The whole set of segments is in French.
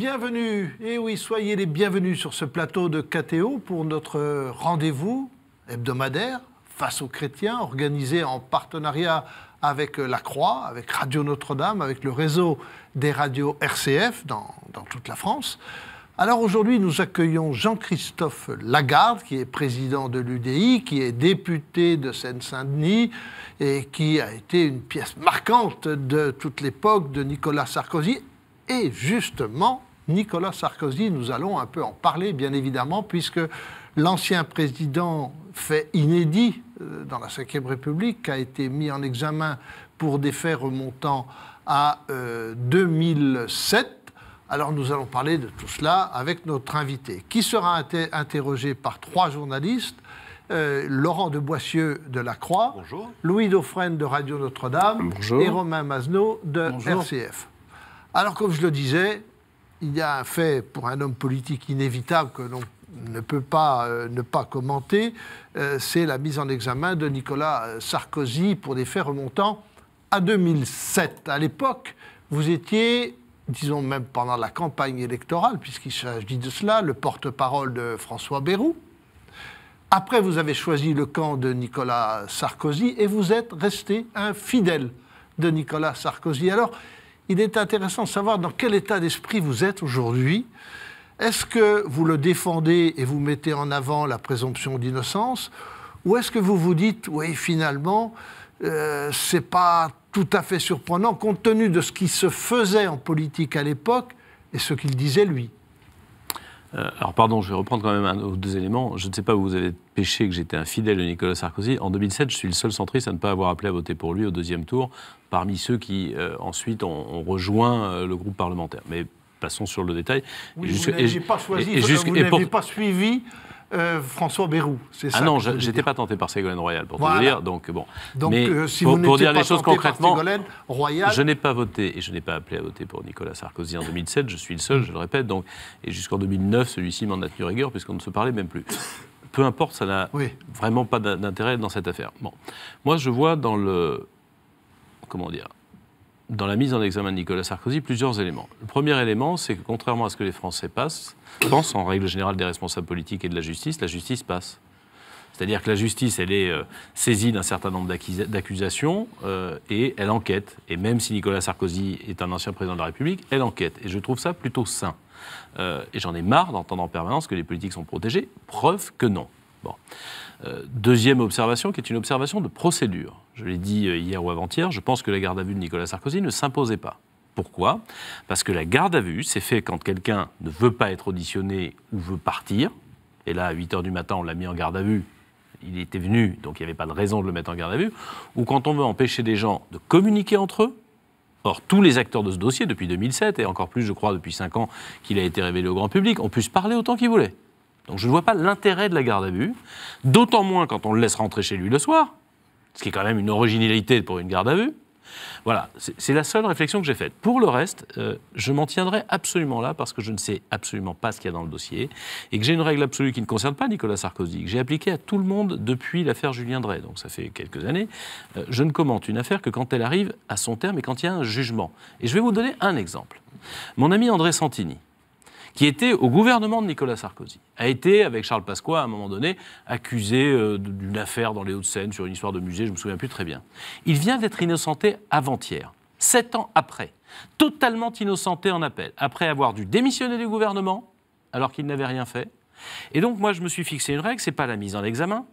Bienvenue, et oui, soyez les bienvenus sur ce plateau de KTO pour notre rendez-vous hebdomadaire face aux chrétiens, organisé en partenariat avec la Croix, avec Radio Notre-Dame, avec le réseau des radios RCF dans toute la France. Alors aujourd'hui, nous accueillons Jean-Christophe Lagarde, qui est président de l'UDI, qui est député de Seine-Saint-Denis et qui a été une pièce marquante de toute l'époque de Nicolas Sarkozy. Et justement, Nicolas Sarkozy, nous allons un peu en parler, bien évidemment, puisque l'ancien président fait inédit dans la Ve République, a été mis en examen pour des faits remontant à 2007. Alors nous allons parler de tout cela avec notre invité, qui sera interrogé par 3 journalistes. Laurent de Boissieu de la Croix, bonjour. Louis Dauphren de Radio Notre-Dame, bonjour. Et Romain Mazneau de bonjour. RCF. Alors, comme je le disais, il y a un fait pour un homme politique inévitable que l'on ne peut pas ne pas commenter, c'est la mise en examen de Nicolas Sarkozy pour des faits remontant à 2007. À l'époque, vous étiez, disons même pendant la campagne électorale, puisqu'il s'agit de cela, le porte-parole de François Bayrou. Après, vous avez choisi le camp de Nicolas Sarkozy et vous êtes resté un fidèle de Nicolas Sarkozy. Alors, il est intéressant de savoir dans quel état d'esprit vous êtes aujourd'hui. Est-ce que vous le défendez et vous mettez en avant la présomption d'innocence, ou est-ce que vous vous dites, oui, finalement, c'est pas tout à fait surprenant, compte tenu de ce qui se faisait en politique à l'époque et ce qu'il disait lui? Alors pardon, je vais reprendre quand même un ou 2 éléments. Je ne sais pas où vous avez pêché que j'étais un fidèle de Nicolas Sarkozy. En 2007, je suis le seul centriste à ne pas avoir appelé à voter pour lui au 2e tour, parmi ceux qui ensuite ont rejoint le groupe parlementaire. Mais passons sur le détail. Oui, vous n'aviez pas choisi, vous n'avez pas suivi François Bayrou, c'est ça? Ah non, j'étais pas tenté par Ségolène Royal, pour voilà. Tout dire. Donc bon. Mais si vous pour dire pas les choses concrètement, Ségolène Royal, je n'ai pas voté et je n'ai pas appelé à voter pour Nicolas Sarkozy en 2007. Je suis le seul, je le répète. Donc, et jusqu'en 2009, celui-ci m'en a tenu rigueur puisqu'on ne se parlait même plus. Peu importe, ça n'a vraiment pas d'intérêt dans cette affaire. Bon, moi je vois dans dans la mise en examen de Nicolas Sarkozy, plusieurs éléments. Le premier élément, c'est que contrairement à ce que les Français pensent, en règle générale des responsables politiques et de la justice passe. C'est-à-dire que la justice, elle est saisie d'un certain nombre d'accusations et elle enquête. Et même si Nicolas Sarkozy est un ancien président de la République, elle enquête. Et je trouve ça plutôt sain. Et j'en ai marre d'entendre en permanence que les politiques sont protégés. Preuve que non. Bon. Deuxième observation, qui est une observation de procédure. Je l'ai dit hier ou avant-hier, je pense que la garde à vue de Nicolas Sarkozy ne s'imposait pas. Pourquoi ? Parce que la garde à vue, c'est fait quand quelqu'un ne veut pas être auditionné ou veut partir. Et là, à 8h du matin, on l'a mis en garde à vue. Il était venu, donc il n'y avait pas de raison de le mettre en garde à vue. Ou quand on veut empêcher des gens de communiquer entre eux. Or, tous les acteurs de ce dossier, depuis 2007, et encore plus, je crois, depuis 5 ans qu'il a été révélé au grand public, ont pu se parler autant qu'ils voulaient. Donc je ne vois pas l'intérêt de la garde à vue, d'autant moins quand on le laisse rentrer chez lui le soir, ce qui est quand même une originalité pour une garde à vue. Voilà, c'est la seule réflexion que j'ai faite. Pour le reste, je m'en tiendrai absolument là parce que je ne sais absolument pas ce qu'il y a dans le dossier et que j'ai une règle absolue qui ne concerne pas Nicolas Sarkozy, que j'ai appliquée à tout le monde depuis l'affaire Julien Drey, donc ça fait quelques années. Je ne commente une affaire que quand elle arrive à son terme et quand il y a un jugement. Et je vais vous donner un exemple. Mon ami André Santini, qui était au gouvernement de Nicolas Sarkozy, a été, avec Charles Pasqua, à un moment donné, accusé d'une affaire dans les Hauts-de-Seine sur une histoire de musée, je ne me souviens plus très bien. Il vient d'être innocenté avant-hier, 7 ans après, totalement innocenté en appel, après avoir dû démissionner du gouvernement, alors qu'il n'avait rien fait. Et donc, moi, je me suis fixé une règle, c'est pas la mise en examen,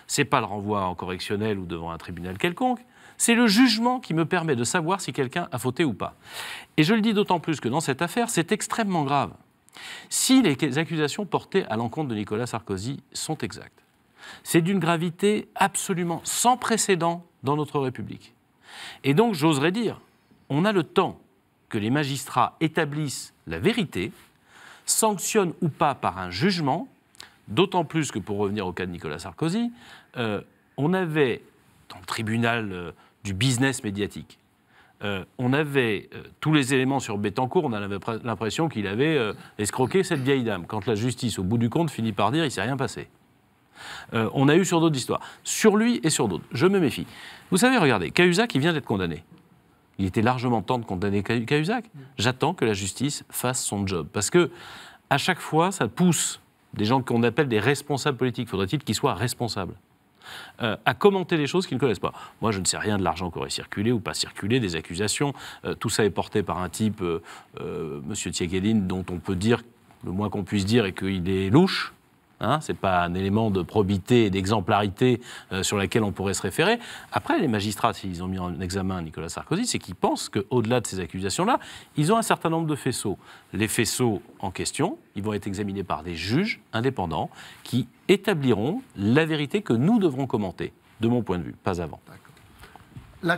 c'est pas le renvoi en correctionnel ou devant un tribunal quelconque, c'est le jugement qui me permet de savoir si quelqu'un a fauté ou pas. Et je le dis d'autant plus que dans cette affaire, c'est extrêmement grave. Si les accusations portées à l'encontre de Nicolas Sarkozy sont exactes, c'est d'une gravité absolument sans précédent dans notre République. Et donc, j'oserais dire, on a le temps que les magistrats établissent la vérité, sanctionnent ou pas par un jugement, d'autant plus que, pour revenir au cas de Nicolas Sarkozy, on avait, dans le tribunal du business médiatique, on avait tous les éléments sur Bettencourt, on avait l'impression qu'il avait escroqué cette vieille dame. Quand la justice, au bout du compte, finit par dire « il ne s'est rien passé ». On a eu sur d'autres histoires. Sur lui et sur d'autres. Je me méfie. Vous savez, regardez, Cahuzac, qui vient d'être condamné. Il était largement temps de condamner Cahuzac. J'attends que la justice fasse son job. Parce que, à chaque fois, ça pousse des gens qu'on appelle des responsables politiques. Faudrait-il qu'ils soient responsables à commenter les choses qu'ils ne connaissent pas. Moi, je ne sais rien de l'argent qui aurait circulé ou pas circulé, des accusations. Tout ça est porté par un type, M. Tiegueline, dont on peut dire, le moins qu'on puisse dire, est qu'il est louche. Hein, ce n'est pas un élément de probité et d'exemplarité sur laquelle on pourrait se référer. Après, les magistrats, s'ils ont mis en examen Nicolas Sarkozy, c'est qu'ils pensent qu'au-delà de ces accusations-là, ils ont un certain nombre de faisceaux. Les faisceaux en question, ils vont être examinés par des juges indépendants qui établiront la vérité que nous devrons commenter, de mon point de vue, pas avant. D'accord. La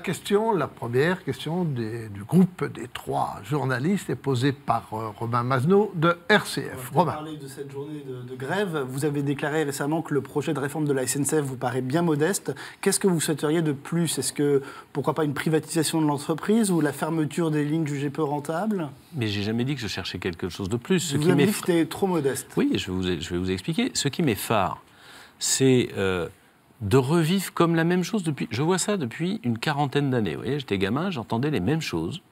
première question du groupe des 3 journalistes est posée par Robin Mazenot de RCF. Vous parlez de cette journée de grève. Vous avez déclaré récemment que le projet de réforme de la SNCF vous paraît bien modeste. Qu'est-ce que vous souhaiteriez de plus ? Est-ce que, pourquoi pas, une privatisation de l'entreprise ou la fermeture des lignes jugées peu rentables ? Mais j'ai jamais dit que je cherchais quelque chose de plus. Vous avez dit que c'était trop modeste. Oui, je vais vous expliquer. Ce qui m'effare, c'est de revivre comme la même chose depuis... Je vois ça depuis une quarantaine d'années. Vous voyez, j'étais gamin, j'entendais les mêmes choses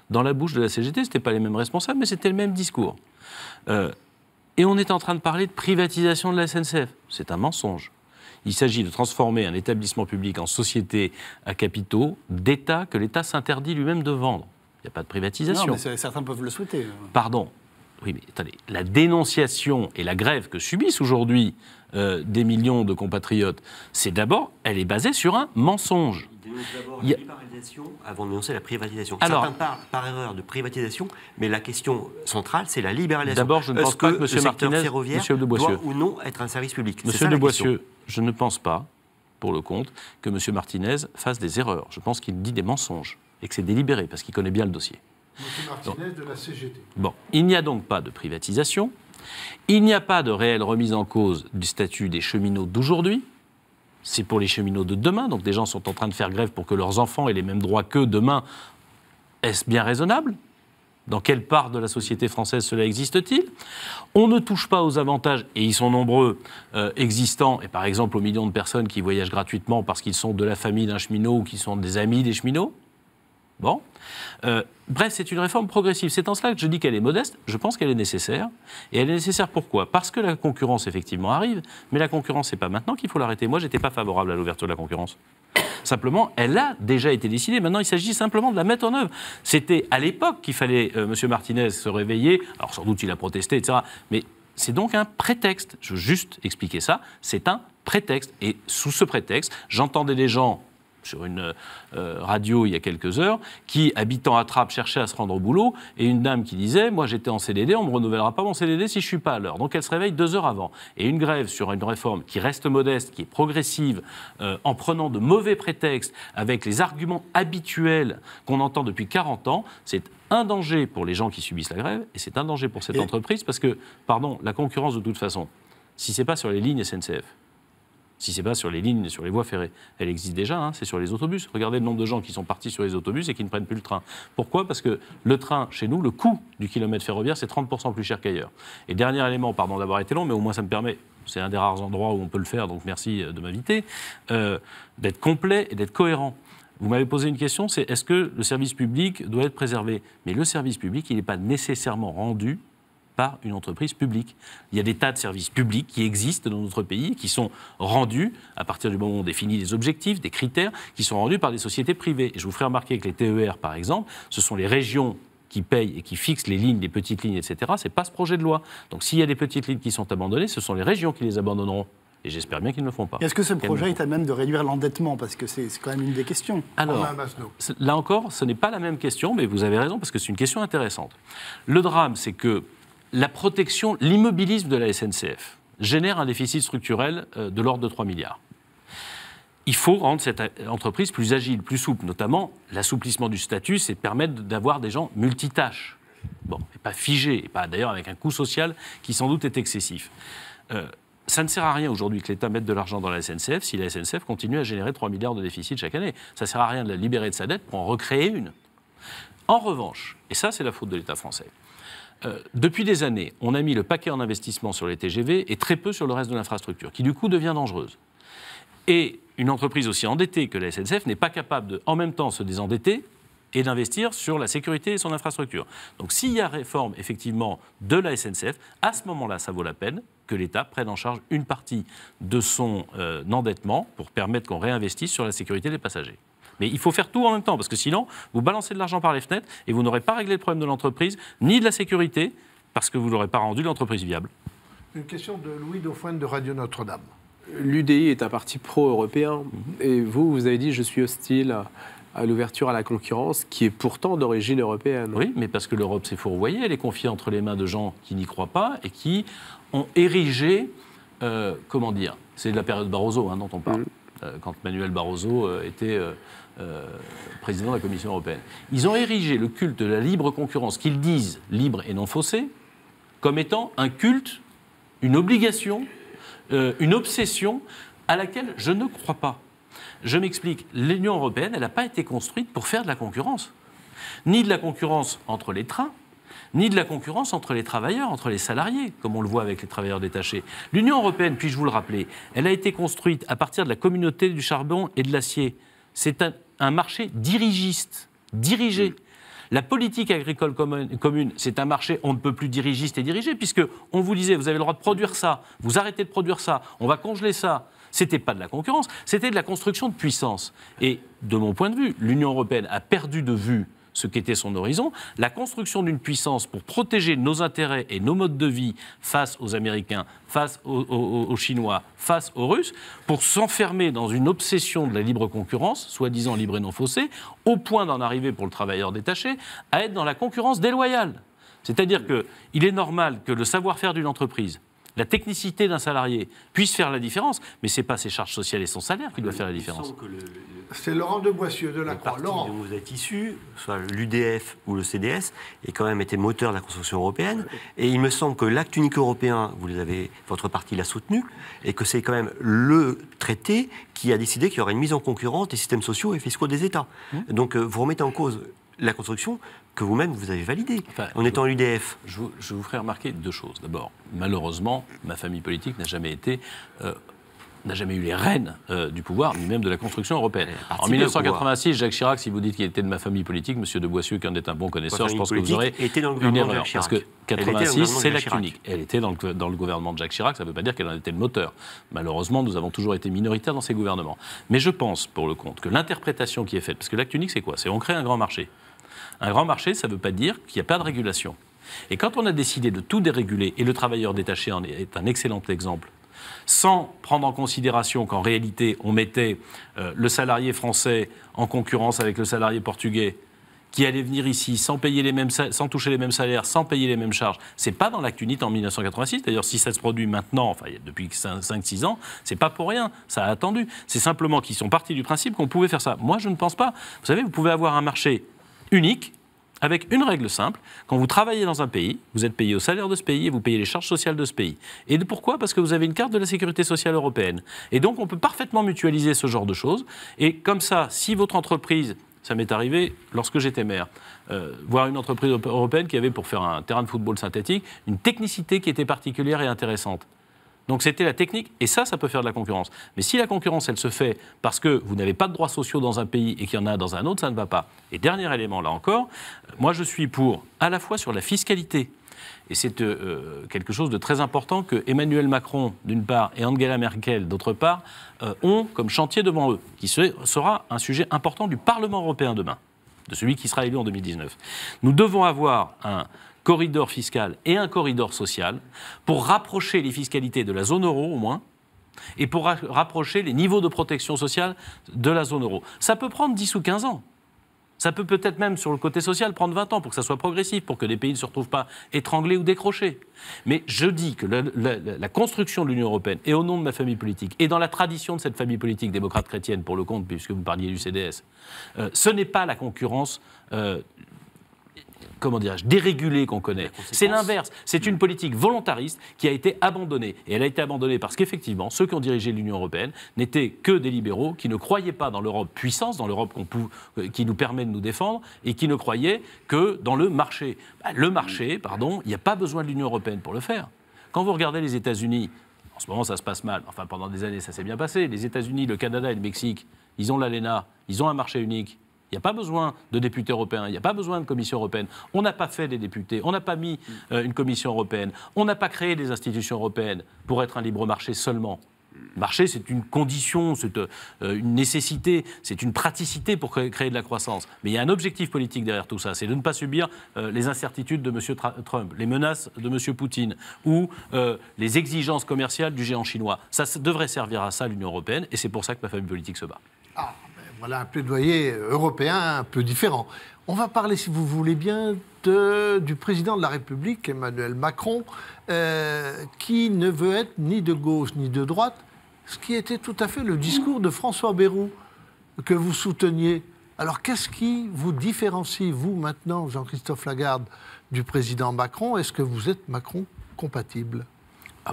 dans la bouche de la CGT. Ce n'étaient pas les mêmes responsables, mais c'était le même discours. Et on est en train de parler de privatisation de la SNCF. C'est un mensonge. Il s'agit de transformer un établissement public en société à capitaux d'État que l'État s'interdit lui-même de vendre. Il n'y a pas de privatisation. Non, mais certains peuvent le souhaiter. Pardon. Oui, mais attendez, la dénonciation et la grève que subissent aujourd'hui des millions de compatriotes, c'est d'abord, elle est basée sur un mensonge. Ils dénoncent d'abord la libéralisation avant de dénoncer la privatisation. Certains parlent par erreur de privatisation, mais la question centrale, c'est la libéralisation. D'abord, je ne pense pas que M. Martinez, M. de Boissieu, doit ou non être un service public. M. de Boissieu, je ne pense pas, pour le compte, que M. Martinez fasse des erreurs. Je pense qu'il dit des mensonges et que c'est délibéré, parce qu'il connaît bien le dossier. M. Martinez de la CGT. Bon, il n'y a donc pas de privatisation. Il n'y a pas de réelle remise en cause du statut des cheminots d'aujourd'hui. C'est pour les cheminots de demain. Donc des gens sont en train de faire grève pour que leurs enfants aient les mêmes droits qu'eux demain. Est-ce bien raisonnable ? Dans quelle part de la société française cela existe-t-il ? On ne touche pas aux avantages, et ils sont nombreux, existants, et par exemple aux millions de personnes qui voyagent gratuitement parce qu'ils sont de la famille d'un cheminot ou qui sont des amis des cheminots. Bon. Bref, c'est une réforme progressive. C'est en cela que je dis qu'elle est modeste. Je pense qu'elle est nécessaire. Et elle est nécessaire pourquoi ? Parce que la concurrence, effectivement, arrive. Mais la concurrence, c'est pas maintenant qu'il faut l'arrêter. Moi, je n'étais pas favorable à l'ouverture de la concurrence. Simplement, elle a déjà été décidée. Maintenant, il s'agit simplement de la mettre en œuvre. C'était à l'époque qu'il fallait, M. Martinez, se réveiller. Alors, sans doute, il a protesté, etc. Mais c'est donc un prétexte. Je veux juste expliquer ça. C'est un prétexte. Et sous ce prétexte, j'entendais des gens sur une radio il y a quelques heures, qui, habitant à Trappes, cherchait à se rendre au boulot, et une dame qui disait « Moi, j'étais en CDD, on ne me renouvellera pas mon CDD si je ne suis pas à l'heure. » Donc, elle se réveille 2 heures avant. Et une grève sur une réforme qui reste modeste, qui est progressive, en prenant de mauvais prétextes, avec les arguments habituels qu'on entend depuis 40 ans, c'est un danger pour les gens qui subissent la grève, et c'est un danger pour cette entreprise, parce que, pardon, la concurrence, de toute façon, si ce n'est pas sur les lignes SNCF, si ce n'est pas sur les lignes, sur les voies ferrées. Elle existe déjà, hein, c'est sur les autobus. Regardez le nombre de gens qui sont partis sur les autobus et qui ne prennent plus le train. Pourquoi ? Parce que le train, chez nous, le coût du kilomètre ferroviaire, c'est 30% plus cher qu'ailleurs. Et dernier élément, pardon d'avoir été long, mais au moins ça me permet, c'est un des rares endroits où on peut le faire, donc merci de m'inviter, d'être complet et d'être cohérent. Vous m'avez posé une question, c'est est-ce que le service public doit être préservé ? Mais le service public, il n'est pas nécessairement rendu par une entreprise publique. Il y a des tas de services publics qui existent dans notre pays, qui sont rendus, à partir du moment où on définit des objectifs, des critères, qui sont rendus par des sociétés privées. Et je vous ferai remarquer que les TER, par exemple, ce sont les régions qui payent et qui fixent les lignes, les petites lignes, etc. Ce n'est pas ce projet de loi. Donc s'il y a des petites lignes qui sont abandonnées, ce sont les régions qui les abandonneront. Et j'espère bien qu'ils ne le font pas. Est-ce que ce projet est à même de réduire l'endettement ? Parce que c'est quand même une des questions. Alors, là encore, ce n'est pas la même question, mais vous avez raison, parce que c'est une question intéressante. Le drame, c'est que la protection, l'immobilisme de la SNCF génère un déficit structurel de l'ordre de 3 milliards. Il faut rendre cette entreprise plus agile, plus souple. Notamment, l'assouplissement du statut, c'est permettre d'avoir des gens multitâches. Bon, et pas figés, et pas d'ailleurs avec un coût social qui sans doute est excessif. Ça ne sert à rien aujourd'hui que l'État mette de l'argent dans la SNCF si la SNCF continue à générer 3 milliards de déficit chaque année. Ça ne sert à rien de la libérer de sa dette pour en recréer une. En revanche, et ça c'est la faute de l'État français, depuis des années, on a mis le paquet en investissement sur les TGV et très peu sur le reste de l'infrastructure, qui du coup devient dangereuse. Et une entreprise aussi endettée que la SNCF n'est pas capable de, en même temps, se désendetter et d'investir sur la sécurité et son infrastructure. Donc s'il y a réforme, effectivement, de la SNCF, à ce moment-là, ça vaut la peine que l'État prenne en charge une partie de son endettement pour permettre qu'on réinvestisse sur la sécurité des passagers. Mais il faut faire tout en même temps, parce que sinon, vous balancez de l'argent par les fenêtres et vous n'aurez pas réglé le problème de l'entreprise, ni de la sécurité, parce que vous n'aurez pas rendu l'entreprise viable. Une question de Louis Dauphin de Radio Notre-Dame. L'UDI est un parti pro-européen, et vous avez dit « je suis hostile à l'ouverture à la concurrence », qui est pourtant d'origine européenne. Oui, mais parce que l'Europe s'est fourvoyée, elle est confiée entre les mains de gens qui n'y croient pas et qui ont érigé, comment dire, c'est de la période Barroso dont on parle, quand Manuel Barroso était président de la Commission européenne. Ils ont érigé le culte de la libre concurrence, qu'ils disent libre et non faussée, comme étant un culte, une obligation, une obsession à laquelle je ne crois pas. Je m'explique, l'Union européenne, elle n'a pas été construite pour faire de la concurrence. Ni de la concurrence entre les trains, ni de la concurrence entre les travailleurs, entre les salariés, comme on le voit avec les travailleurs détachés. L'Union européenne, puis-je vous le rappeler, elle a été construite à partir de la communauté du charbon et de l'acier. C'est un marché dirigiste, dirigé. La politique agricole commune, c'est un marché on ne peut plus dirigiste et dirigé, puisqu'on vous disait, vous avez le droit de produire ça, vous arrêtez de produire ça, on va congeler ça. C'était pas de la concurrence, c'était de la construction de puissance. Et de mon point de vue, l'Union européenne a perdu de vue ce qu'était son horizon, la construction d'une puissance pour protéger nos intérêts et nos modes de vie face aux Américains, face aux Chinois, face aux Russes, pour s'enfermer dans une obsession de la libre concurrence, soi-disant libre et non faussée, au point d'en arriver pour le travailleur détaché à être dans la concurrence déloyale. C'est-à-dire qu'il est normal que le savoir-faire d'une entreprise, la technicité d'un salarié puisse faire la différence, mais ce n'est pas ses charges sociales et son salaire qui doit faire la différence. C'est Laurent de Boissieu de la Croix. Laurent, dont vous êtes issu, soit l'UDF ou le CDS, ait quand même été moteur de la construction européenne. Et il me semble que l'acte unique européen, votre parti l'a soutenu, et que c'est quand même le traité qui a décidé qu'il y aurait une mise en concurrence des systèmes sociaux et fiscaux des États. Donc vous remettez en cause la construction que vous-même vous avez validée, en étant l'UDF. Je vous ferai remarquer deux choses. D'abord, malheureusement, ma famille politique n'a jamais eu les rênes du pouvoir, ni même de la construction européenne. En 1986, Jacques Chirac, si vous dites qu'il était de ma famille politique, M. de Boissieu, qui en est un bon connaisseur, je pense que vous aurez une erreur. Parce que 86, c'est l'acte unique. Elle était dans le gouvernement de Jacques Chirac, ça ne veut pas dire qu'elle en était le moteur. Malheureusement, nous avons toujours été minoritaires dans ces gouvernements. Mais je pense, pour le compte, que l'interprétation qui est faite, parce que l'acte unique, c'est quoi? C'est on crée un grand marché. Un grand marché, ça ne veut pas dire qu'il n'y a pas de régulation. Et quand on a décidé de tout déréguler, et le travailleur détaché en est un excellent exemple, sans prendre en considération qu'en réalité, on mettait le salarié français en concurrence avec le salarié portugais, qui allait venir ici sans toucher les mêmes salaires, sans payer les mêmes charges. Ce n'est pas dans l'acte unique en 1986. D'ailleurs, si ça se produit maintenant, depuis 5-6 ans, ce n'est pas pour rien. Ça a attendu. C'est simplement qu'ils sont partis du principe qu'on pouvait faire ça. Moi, je ne pense pas. Vous savez, vous pouvez avoir un marché unique, avec une règle simple. Quand vous travaillez dans un pays, vous êtes payé au salaire de ce pays et vous payez les charges sociales de ce pays. Et pourquoi? Parce que vous avez une carte de la sécurité sociale européenne. Et donc, on peut parfaitement mutualiser ce genre de choses. Et comme ça, si votre entreprise... Ça m'est arrivé lorsque j'étais maire, voir une entreprise européenne qui avait, pour faire un terrain de football synthétique, une technicité qui était particulière et intéressante. Donc c'était la technique, et ça peut faire de la concurrence. Mais si la concurrence, elle se fait parce que vous n'avez pas de droits sociaux dans un pays et qu'il y en a dans un autre, ça ne va pas. Et dernier élément, là encore, moi je suis pour, à la fois sur la fiscalité, et c'est quelque chose de très important que Emmanuel Macron, d'une part, et Angela Merkel, d'autre part, ont comme chantier devant eux, qui sera un sujet important du Parlement européen demain, de celui qui sera élu en 2019. Nous devons avoir un corridor fiscal et un corridor social pour rapprocher les fiscalités de la zone euro, au moins, et pour rapprocher les niveaux de protection sociale de la zone euro. Ça peut prendre 10 ou 15 ans. Ça peut peut-être même, sur le côté social, prendre 20 ans pour que ça soit progressif, pour que les pays ne se retrouvent pas étranglés ou décrochés. Mais je dis que la construction de l'Union européenne, et au nom de ma famille politique, et dans la tradition de cette famille politique démocrate chrétienne, pour le compte, puisque vous parliez du CDS, ce n'est pas la concurrence... dérégulée qu'on connaît. C'est l'inverse. C'est une politique volontariste qui a été abandonnée. Et elle a été abandonnée parce qu'effectivement, ceux qui ont dirigé l'Union européenne n'étaient que des libéraux qui ne croyaient pas dans l'Europe puissance, dans l'Europe qui nous permet de nous défendre, et qui ne croyaient que dans le marché. Le marché, il n'y a pas besoin de l'Union européenne pour le faire. Quand vous regardez les États-Unis, En ce moment, ça se passe mal. Enfin, pendant des années, ça s'est bien passé. Les États-Unis, le Canada et le Mexique, ils ont l'ALENA, ils ont un marché unique. Il n'y a pas besoin de députés européens, il n'y a pas besoin de commission européenne. On n'a pas fait des députés, on n'a pas mis une commission européenne, on n'a pas créé des institutions européennes pour être un libre marché seulement. Le marché, c'est une condition, c'est une nécessité, c'est une praticité pour créer de la croissance. Mais il y a un objectif politique derrière tout ça, c'est de ne pas subir les incertitudes de M. Trump, les menaces de M. Poutine ou les exigences commerciales du géant chinois. Ça devrait servir à ça, l'Union européenne, et c'est pour ça que ma famille politique se bat. Ah, ben voilà un plaidoyer européen un peu différent. On va parler, si vous voulez bien, du président de la République, Emmanuel Macron, qui ne veut être ni de gauche ni de droite, ce qui était tout à fait le discours de François Bayrou, que vous souteniez. Alors, qu'est-ce qui vous différencie, vous, maintenant, Jean-Christophe Lagarde, du président Macron? Est-ce que vous êtes Macron compatible?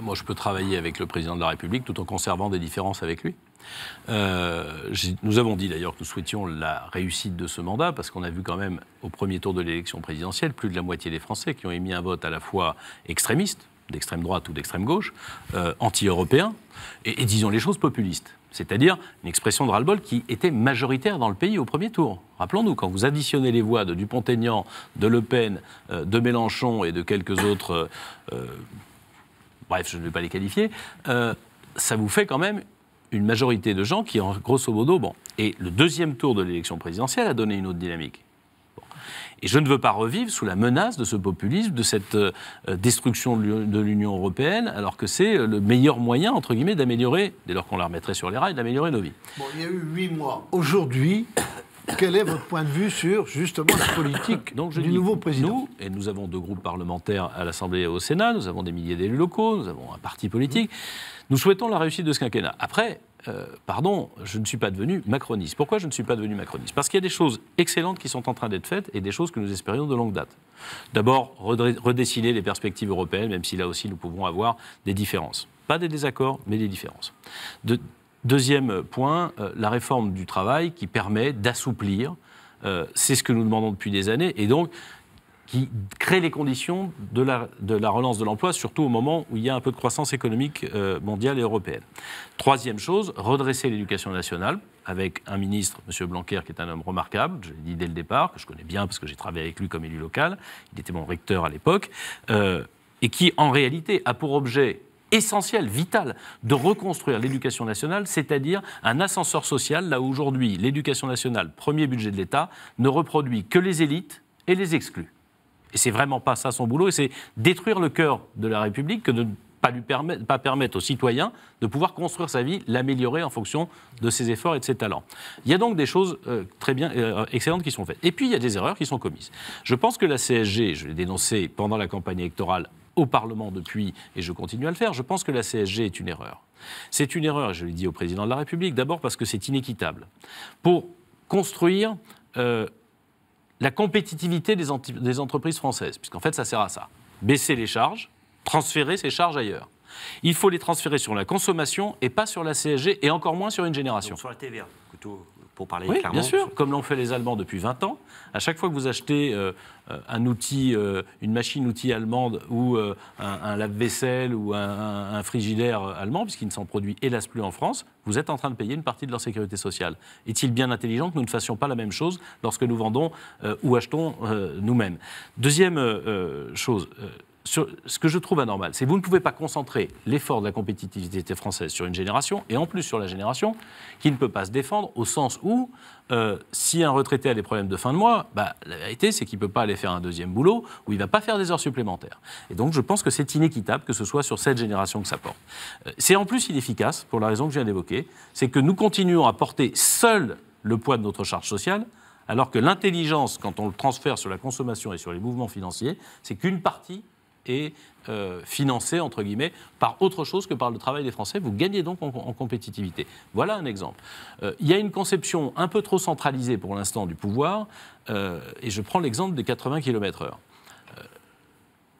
Moi, je peux travailler avec le président de la République tout en conservant des différences avec lui. Nous avons dit d'ailleurs que nous souhaitions la réussite de ce mandat parce qu'on a vu quand même au premier tour de l'élection présidentielle plus de la moitié des Français qui ont émis un vote à la fois extrémiste, d'extrême droite ou d'extrême gauche, anti-européen et disons les choses populistes. C'est-à-dire une expression de ras-le-bol qui était majoritaire dans le pays au premier tour. Rappelons-nous, quand vous additionnez les voix de Dupont-Aignan, de Le Pen, de Mélenchon et de quelques autres, bref, je ne vais pas les qualifier, ça vous fait quand même une majorité de gens qui, grosso modo, et le deuxième tour de l'élection présidentielle a donné une autre dynamique. Et je ne veux pas revivre sous la menace de ce populisme, de cette destruction de l'Union européenne, alors que c'est le meilleur moyen, entre guillemets, d'améliorer, dès lors qu'on la remettrait sur les rails, d'améliorer nos vies. Bon, il y a eu 8 mois. Aujourd'hui, quel est votre point de vue sur, justement, la politique du nouveau président? Nous avons 2 groupes parlementaires à l'Assemblée et au Sénat, nous avons des milliers d'élus locaux, nous avons un parti politique. Nous souhaitons la réussite de ce quinquennat. Après, je ne suis pas devenu macroniste. Pourquoi je ne suis pas devenu macroniste? Parce qu'il y a des choses excellentes qui sont en train d'être faites et des choses que nous espérions de longue date. D'abord, redessiner les perspectives européennes, même si là aussi nous pouvons avoir des différences. Pas des désaccords, mais des différences. Deuxième point, la réforme du travail qui permet d'assouplir, c'est ce que nous demandons depuis des années, et donc qui crée les conditions de la relance de l'emploi, surtout au moment où il y a un peu de croissance économique mondiale et européenne. Troisième chose, redresser l'éducation nationale, avec un ministre, M. Blanquer, qui est un homme remarquable, je l'ai dit dès le départ, que je connais bien parce que j'ai travaillé avec lui comme élu local, il était mon recteur à l'époque, et qui, en réalité, a pour objet essentiel, vital, de reconstruire l'éducation nationale, c'est-à-dire un ascenseur social, là où aujourd'hui, l'éducation nationale, premier budget de l'État, ne reproduit que les élites et les exclus. Et c'est vraiment pas ça son boulot, et c'est détruire le cœur de la République que de ne pas permettre aux citoyens de pouvoir construire sa vie, l'améliorer en fonction de ses efforts et de ses talents. Il y a donc des choses très bien, excellentes qui sont faites. Et puis il y a des erreurs qui sont commises. Je pense que la CSG, je l'ai dénoncé pendant la campagne électorale au Parlement depuis, et je continue à le faire, je pense que la CSG est une erreur. C'est une erreur, et je l'ai dit au président de la République, d'abord parce que c'est inéquitable. Pour construire la compétitivité des entreprises françaises, puisqu'en fait, ça sert à ça. Baisser les charges, transférer ces charges ailleurs. Il faut les transférer sur la consommation et pas sur la CSG, et encore moins sur une génération. Donc sur la TVA, plutôt, pour parler oui, clairement. Bien sûr, comme l'ont fait les Allemands depuis 20 ans. À chaque fois que vous achetez un outil, une machine-outil allemande ou un lave-vaisselle ou un frigidaire allemand, puisqu'il ne s'en produit hélas plus en France, vous êtes en train de payer une partie de leur sécurité sociale. Est-il bien intelligent que nous ne fassions pas la même chose lorsque nous vendons ou achetons nous-mêmes? Deuxième chose, ce que je trouve anormal, c'est que vous ne pouvez pas concentrer l'effort de la compétitivité française sur une génération, et en plus sur la génération qui ne peut pas se défendre, au sens où, si un retraité a des problèmes de fin de mois, la vérité, c'est qu'il ne peut pas aller faire un deuxième boulot, où il ne va pas faire des heures supplémentaires. Et donc, je pense que c'est inéquitable que ce soit sur cette génération que ça porte. C'est en plus inefficace, pour la raison que je viens d'évoquer, c'est que nous continuons à porter seul le poids de notre charge sociale, alors que l'intelligence, quand on le transfère sur la consommation et sur les mouvements financiers, c'est qu'une partie est financé, entre guillemets, par autre chose que par le travail des Français. Vous gagnez donc en compétitivité. Voilà un exemple. Il y a une conception un peu trop centralisée pour l'instant du pouvoir, et je prends l'exemple des 80 km/h.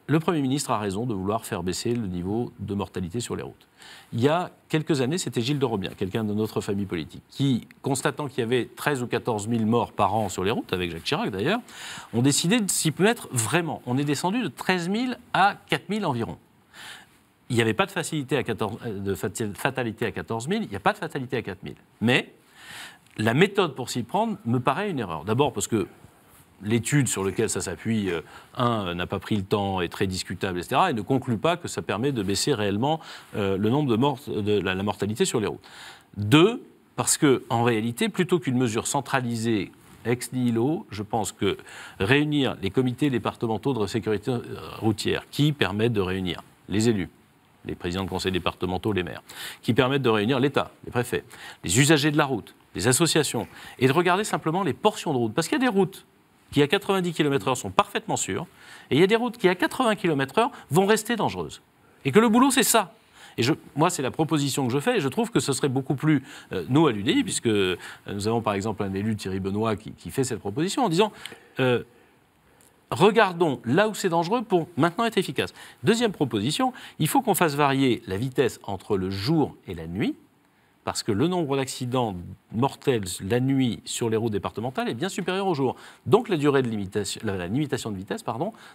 Le Premier ministre a raison de vouloir faire baisser le niveau de mortalité sur les routes. Il y a quelques années, c'était Gilles de Robien, quelqu'un de notre famille politique, qui, constatant qu'il y avait 13 ou 14 000 morts par an sur les routes, avec Jacques Chirac d'ailleurs, ont décidé de s'y mettre vraiment. On est descendu de 13 000 à 4 000 environ. il n'y avait pas de fatalité à 14 000, il n'y a pas de fatalité à 4 000. Mais la méthode pour s'y prendre me paraît une erreur. D'abord parce que l'étude sur laquelle ça s'appuie, n'a pas pris le temps, est très discutable, etc., et ne conclut pas que ça permet de baisser réellement le nombre de morts, la mortalité sur les routes. 2, parce qu'en réalité, plutôt qu'une mesure centralisée ex nihilo, je pense que réunir les comités départementaux de sécurité routière, qui permettent de réunir les élus, les présidents de conseils départementaux, les maires, qui permettent de réunir l'État, les préfets, les usagers de la route, les associations, et de regarder simplement les portions de route. Parce qu'il y a des routes qui, à 90 km/h, sont parfaitement sûres, et il y a des routes qui, à 80 km/h, vont rester dangereuses. Et que le boulot, c'est ça. Et moi, c'est la proposition que je fais, et je trouve que ce serait beaucoup plus, nous, à l'UDI, puisque nous avons par exemple un élu, Thierry Benoît, qui fait cette proposition en disant regardons là où c'est dangereux pour maintenant être efficace. Deuxième proposition, il faut qu'on fasse varier la vitesse entre le jour et la nuit, parce que le nombre d'accidents mortels la nuit sur les routes départementales est bien supérieur au jour. Donc la durée de limitation, la limitation de vitesse,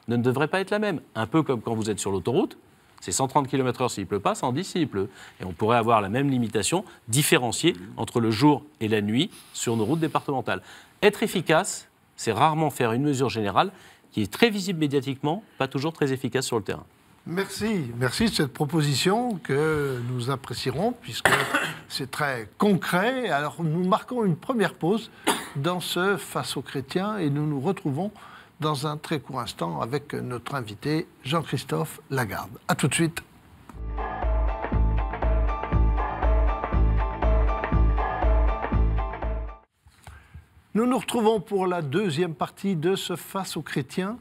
ne devrait pas être la même. Un peu comme quand vous êtes sur l'autoroute, c'est 130 km/h s'il ne pleut pas, 110 s'il pleut. Et on pourrait avoir la même limitation différenciée entre le jour et la nuit sur nos routes départementales. Être efficace, c'est rarement faire une mesure générale qui est très visible médiatiquement, pas toujours très efficace sur le terrain. Merci de cette proposition que nous apprécierons, puisque c'est très concret. Alors nous marquons une première pause dans ce Face aux chrétiens et nous nous retrouvons dans un très court instant avec notre invité Jean-Christophe Lagarde. A tout de suite. Nous nous retrouvons pour la deuxième partie de ce Face aux chrétiens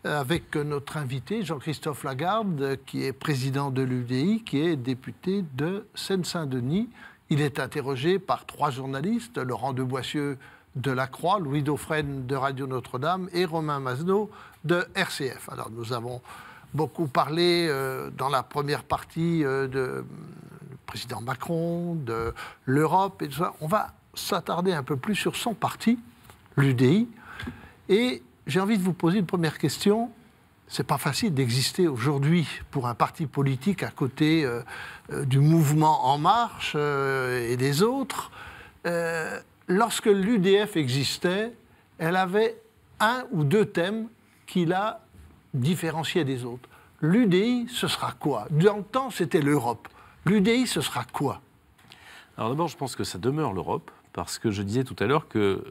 avec notre invité Jean-Christophe Lagarde, qui est président de l'UDI, qui est député de Seine-Saint-Denis. Il est interrogé par 3 journalistes, Laurent Deboissieu de La Croix, Louis Dauphren de Radio Notre-Dame et Romain Masneau de RCF. Alors nous avons beaucoup parlé dans la première partie du président Macron, de l'Europe et tout ça. On va s'attarder un peu plus sur son parti, l'UDI. Et j'ai envie de vous poser une première question. C'est pas facile d'exister aujourd'hui pour un parti politique à côté du mouvement En Marche et des autres. Lorsque l'UDF existait, elle avait 1 ou 2 thèmes qui la différenciaient des autres. L'UDI, ce sera quoi? Dans le temps, c'était l'Europe. L'UDI, ce sera quoi? Alors d'abord, je pense que ça demeure l'Europe, parce que je disais tout à l'heure que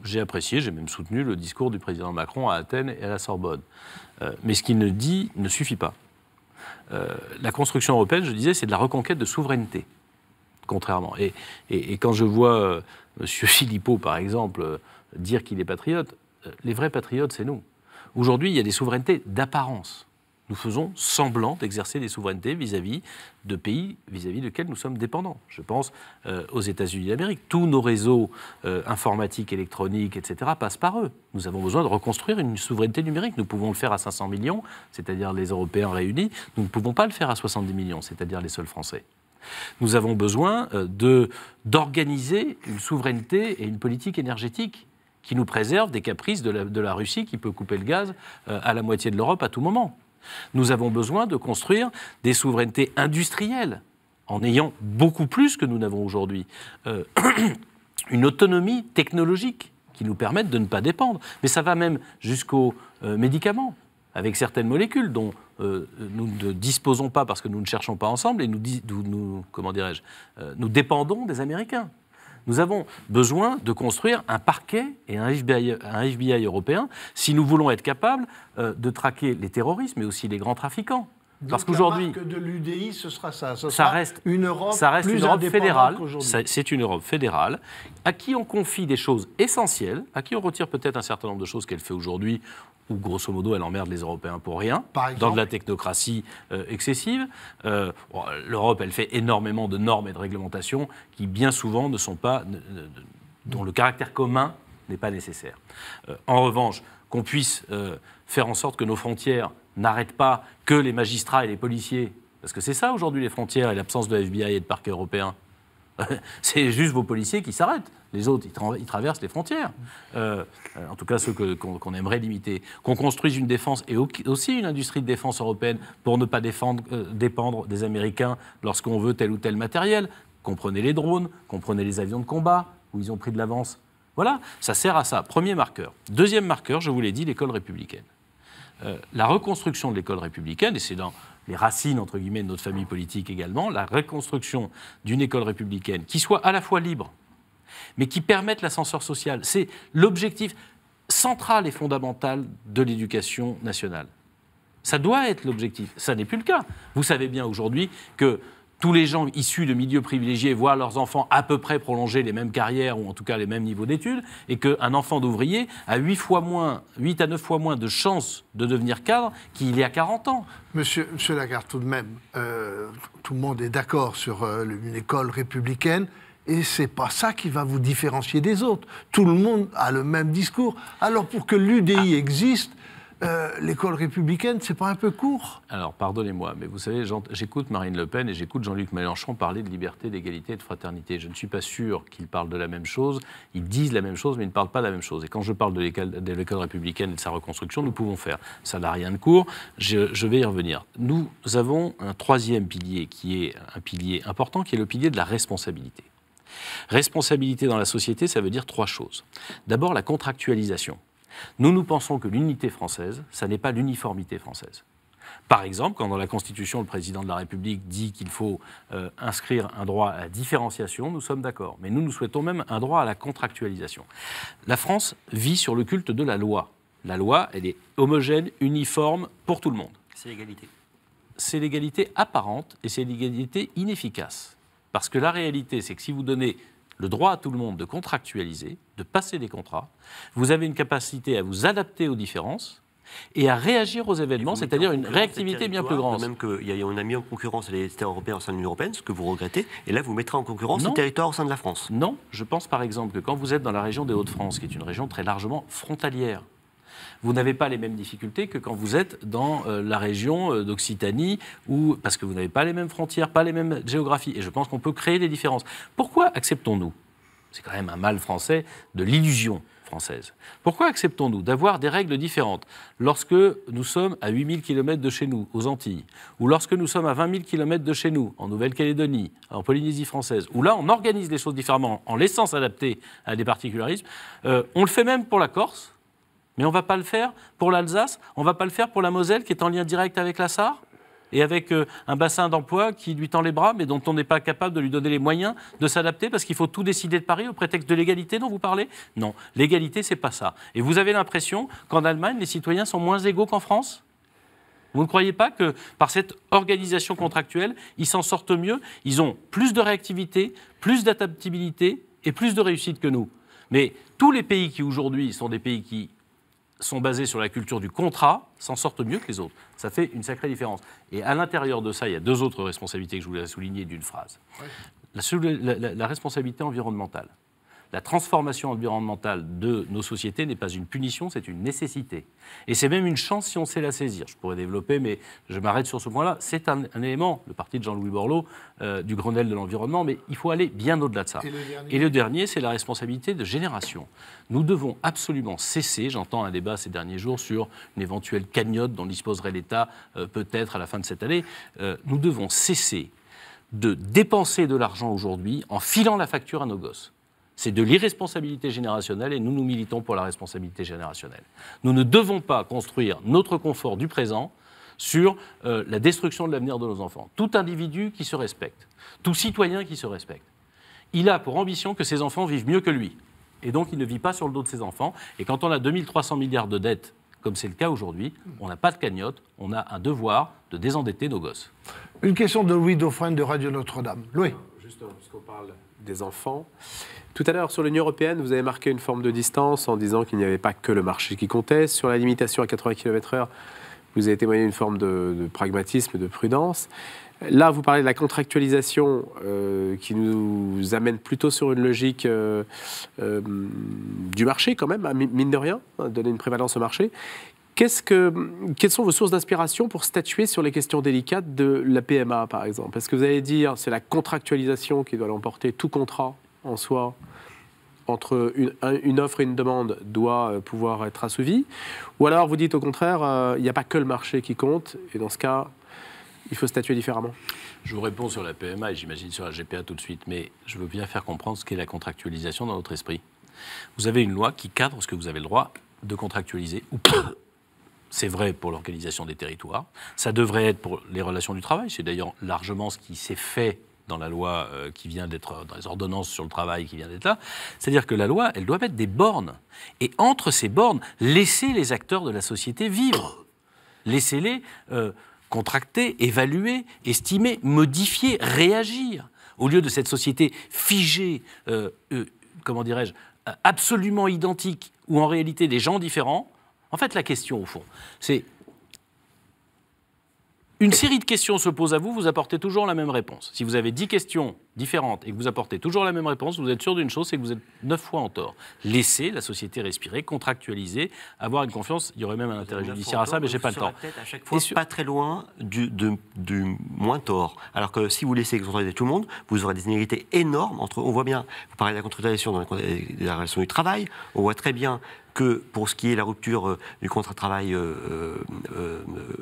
j'ai apprécié, j'ai même soutenu le discours du président Macron à Athènes et à la Sorbonne. Mais ce qu'il dit ne suffit pas. La construction européenne, je disais, c'est de la reconquête de souveraineté, contrairement. Et quand je vois M. Philippot, par exemple, dire qu'il est patriote, les vrais patriotes, c'est nous. Aujourd'hui, il y a des souverainetés d'apparence. Nous faisons semblant d'exercer des souverainetés vis-à-vis de pays vis-à-vis desquels nous sommes dépendants. Je pense aux États-Unis d'Amérique. Tous nos réseaux informatiques, électroniques, etc. passent par eux. Nous avons besoin de reconstruire une souveraineté numérique. Nous pouvons le faire à 500 millions, c'est-à-dire les Européens réunis. Nous ne pouvons pas le faire à 70 millions, c'est-à-dire les seuls Français. Nous avons besoin d'organiser une souveraineté et une politique énergétique qui nous préserve des caprices de la Russie qui peut couper le gaz à la moitié de l'Europe à tout moment. Nous avons besoin de construire des souverainetés industrielles en ayant beaucoup plus que nous n'avons aujourd'hui. Une autonomie technologique qui nous permette de ne pas dépendre. Mais ça va même jusqu'aux médicaments, avec certaines molécules dont nous ne disposons pas parce que nous ne cherchons pas ensemble et nous dépendons des Américains. Nous avons besoin de construire un parquet et un FBI européen si nous voulons être capables de traquer les terroristes, mais aussi les grands trafiquants. Donc parce qu'aujourd'hui, la marque de l'UDI, ce sera ça. Ça reste une Europe plus une Europe fédérale. qu'aujourd'hui. C'est une Europe fédérale à qui on confie des choses essentielles, à qui on retire peut-être un certain nombre de choses qu'elle fait aujourd'hui, où grosso modo elle emmerde les Européens pour rien, dans de la technocratie excessive. L'Europe, elle fait énormément de normes et de réglementations qui bien souvent ne sont pas, dont le caractère commun n'est pas nécessaire. En revanche, qu'on puisse faire en sorte que nos frontières n'arrêtent pas que les magistrats et les policiers, parce que c'est ça aujourd'hui les frontières et l'absence de FBI et de parquet européen. C'est juste vos policiers qui s'arrêtent. Les autres, ils traversent les frontières. En tout cas, ceux qu'on aimerait limiter. Qu'on construise une défense et aussi une industrie de défense européenne pour ne pas dépendre des Américains lorsqu'on veut tel ou tel matériel. Comprenez les drones, comprenez les avions de combat, où ils ont pris de l'avance. Voilà, ça sert à ça. Premier marqueur. Deuxième marqueur, je vous l'ai dit, l'école républicaine. La reconstruction de l'école républicaine, et c'est dans les racines, entre guillemets, de notre famille politique également, la reconstruction d'une école républicaine qui soit à la fois libre, mais qui permette l'ascenseur social. C'est l'objectif central et fondamental de l'éducation nationale. Ça doit être l'objectif. Ça n'est plus le cas. Vous savez bien aujourd'hui que tous les gens issus de milieux privilégiés voient leurs enfants à peu près prolonger les mêmes carrières ou en tout cas les mêmes niveaux d'études et qu'un enfant d'ouvrier a 8 à 9 fois moins de chances de devenir cadre qu'il y a 40 ans. Monsieur Lagarde, tout de même, tout le monde est d'accord sur une école républicaine et ce n'est pas ça qui va vous différencier des autres. Tout le monde a le même discours. Alors pour que l'UDI existe, l'école républicaine, c'est pas un peu court? Alors, pardonnez-moi, mais vous savez, j'écoute Marine Le Pen et j'écoute Jean-Luc Mélenchon parler de liberté, d'égalité et de fraternité. Je ne suis pas sûr qu'ils parlent de la même chose. Ils disent la même chose, mais ils ne parlent pas de la même chose. Et quand je parle de l'école républicaine et de sa reconstruction, nous pouvons faire. Ça n'a rien de court. Je vais y revenir. Nous avons un troisième pilier qui est un pilier important, qui est le pilier de la responsabilité. Responsabilité dans la société, ça veut dire 3 choses. D'abord, la contractualisation. Nous pensons que l'unité française, ça n'est pas l'uniformité française. Par exemple, quand dans la Constitution, le président de la République dit qu'il faut inscrire un droit à la différenciation, nous sommes d'accord. Mais nous souhaitons même un droit à la contractualisation. La France vit sur le culte de la loi. La loi, elle est homogène, uniforme pour tout le monde. C'est l'égalité. C'est l'égalité apparente et c'est l'égalité inefficace. Parce que la réalité, c'est que si vous donnez le droit à tout le monde de contractualiser, de passer des contrats, vous avez une capacité à vous adapter aux différences et à réagir aux événements, c'est-à-dire une réactivité bien plus grande. Même qu'on a mis en concurrence les États européens au sein de l'Union européenne, ce que vous regrettez, et là vous mettrez en concurrence les territoires au sein de la France. Non, je pense par exemple que quand vous êtes dans la région des Hauts-de-France, qui est une région très largement frontalière, vous n'avez pas les mêmes difficultés que quand vous êtes dans la région d'Occitanie, parce que vous n'avez pas les mêmes frontières, pas les mêmes géographies. Et je pense qu'on peut créer des différences. Pourquoi acceptons-nous, c'est quand même un mal français, de l'illusion française. Pourquoi acceptons-nous d'avoir des règles différentes lorsque nous sommes à 8000 km de chez nous, aux Antilles, ou lorsque nous sommes à 20 000 km de chez nous, en Nouvelle-Calédonie, en Polynésie française, où là on organise les choses différemment en laissant s'adapter à des particularismes. On le fait même pour la Corse. Mais on ne va pas le faire pour l'Alsace, on ne va pas le faire pour la Moselle qui est en lien direct avec la Sarre et avec un bassin d'emploi qui lui tend les bras mais dont on n'est pas capable de lui donner les moyens de s'adapter parce qu'il faut tout décider de Paris au prétexte de l'égalité dont vous parlez? Non, l'égalité, c'est pas ça. Et vous avez l'impression qu'en Allemagne, les citoyens sont moins égaux qu'en France? Vous ne croyez pas que par cette organisation contractuelle, ils s'en sortent mieux? Ils ont plus de réactivité, plus d'adaptabilité et plus de réussite que nous. Mais tous les pays qui aujourd'hui sont des pays qui sont basés sur la culture du contrat, s'en sortent mieux que les autres. Ça fait une sacrée différence. Et à l'intérieur de ça, il y a 2 autres responsabilités que je voulais souligner d'une phrase. La responsabilité environnementale. La transformation environnementale de nos sociétés n'est pas une punition, c'est une nécessité. Et c'est même une chance si on sait la saisir. Je pourrais développer, mais je m'arrête sur ce point-là. C'est un élément, le parti de Jean-Louis Borloo, du Grenelle de l'environnement, mais il faut aller bien au-delà de ça. Et le dernier, c'est la responsabilité de génération. Nous devons absolument cesser, j'entends un débat ces derniers jours sur une éventuelle cagnotte dont disposerait l'État peut-être à la fin de cette année, nous devons cesser de dépenser de l'argent aujourd'hui en filant la facture à nos gosses. C'est de l'irresponsabilité générationnelle et nous militons pour la responsabilité générationnelle. Nous ne devons pas construire notre confort du présent sur la destruction de l'avenir de nos enfants. Tout individu qui se respecte, tout citoyen qui se respecte, il a pour ambition que ses enfants vivent mieux que lui. Et donc il ne vit pas sur le dos de ses enfants. Et quand on a 2300 milliards de dettes, comme c'est le cas aujourd'hui, on n'a pas de cagnotte, on a un devoir de désendetter nos gosses. Une question de Louis Dauphren de Radio Notre-Dame. Louis. Justement, puisqu'on parle des enfants. Tout à l'heure, sur l'Union européenne, vous avez marqué une forme de distance en disant qu'il n'y avait pas que le marché qui comptait. Sur la limitation à 80 km/h, vous avez témoigné d'une forme de pragmatisme, de prudence. Là, vous parlez de la contractualisation qui nous amène plutôt sur une logique du marché quand même, mine de rien, donner une prévalence au marché. Quelles sont vos sources d'inspiration pour statuer sur les questions délicates de la PMA, par exemple? Est-ce que vous allez dire c'est la contractualisation qui doit l'emporter, tout contrat en soi, entre une offre et une demande doit pouvoir être assouvie? Ou alors vous dites au contraire, il n'y a pas que le marché qui compte, et dans ce cas, il faut statuer différemment? Je vous réponds sur la PMA et j'imagine sur la GPA tout de suite, mais je veux bien faire comprendre ce qu'est la contractualisation dans notre esprit. Vous avez une loi qui cadre ce que vous avez le droit de contractualiser ou pas. C'est vrai pour l'organisation des territoires, ça devrait être pour les relations du travail, c'est d'ailleurs largement ce qui s'est fait dans la loi qui vient d'être, dans les ordonnances sur le travail qui vient d'être là, c'est-à-dire que la loi, elle doit mettre des bornes. Et entre ces bornes, laissez les acteurs de la société vivre. Laissez-les contracter, évaluer, estimer, modifier, réagir. Au lieu de cette société figée, comment dirais-je, absolument identique, où en réalité des gens différents. En fait, la question, au fond, c'est une série de questions se pose à vous, vous apportez toujours la même réponse. Si vous avez 10 questions différentes et que vous apportez toujours la même réponse, vous êtes sûr d'une chose, c'est que vous êtes 9 fois en tort. Laissez la société respirer, contractualiser, avoir une confiance. Il y aurait même un intérêt judiciaire à ça, mais je n'ai pas le temps. À chaque fois, pas très loin du moins tort. Alors que si vous laissez contractualiser tout le monde, vous aurez des inégalités énormes entre. On voit bien, vous parlez de la contractualisation dans la relation du travail, on voit très bien que pour ce qui est la rupture du contrat de travail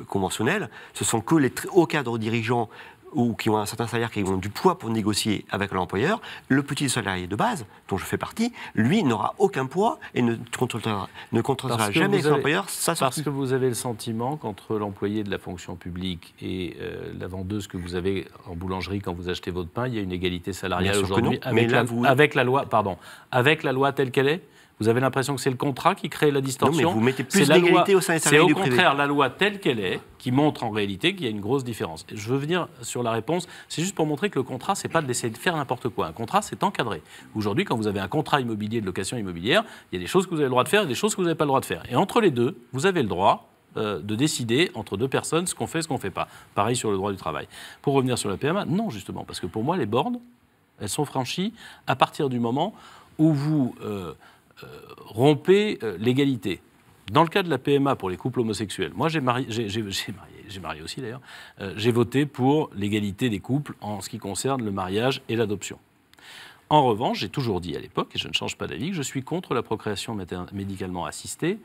conventionnel, ce sont que les très hauts cadres dirigeants ou qui ont un certain salaire, qui ont du poids pour négocier avec l'employeur. Le petit salarié de base, dont je fais partie, lui n'aura aucun poids et ne contractera jamais avec l'employeur. Parce que vous avez le sentiment qu'entre l'employé de la fonction publique et la vendeuse que vous avez en boulangerie quand vous achetez votre pain, il y a une égalité salariale aujourd'hui avec la loi telle qu'elle est. Vous avez l'impression que c'est le contrat qui crée la distorsion. Non, mais vous mettez plus d'égalité au sein des salariés du privé. C'est au contraire la loi telle qu'elle est qui montre en réalité qu'il y a une grosse différence. Et je veux venir sur la réponse. C'est juste pour montrer que le contrat, c'est pas d'essayer de faire n'importe quoi. Un contrat, c'est encadré. Aujourd'hui, quand vous avez un contrat immobilier de location immobilière, il y a des choses que vous avez le droit de faire et des choses que vous n'avez pas le droit de faire. Et entre les deux, vous avez le droit de décider entre deux personnes ce qu'on fait, ce qu'on ne fait pas. Pareil sur le droit du travail. Pour revenir sur la PMA, non, justement, parce que pour moi, les bornes, elles sont franchies à partir du moment où vous rompez l'égalité. Dans le cas de la PMA pour les couples homosexuels, moi j'ai marié aussi d'ailleurs, j'ai voté pour l'égalité des couples en ce qui concerne le mariage et l'adoption. En revanche, j'ai toujours dit à l'époque, et je ne change pas d'avis, que je suis contre la procréation médicalement assistée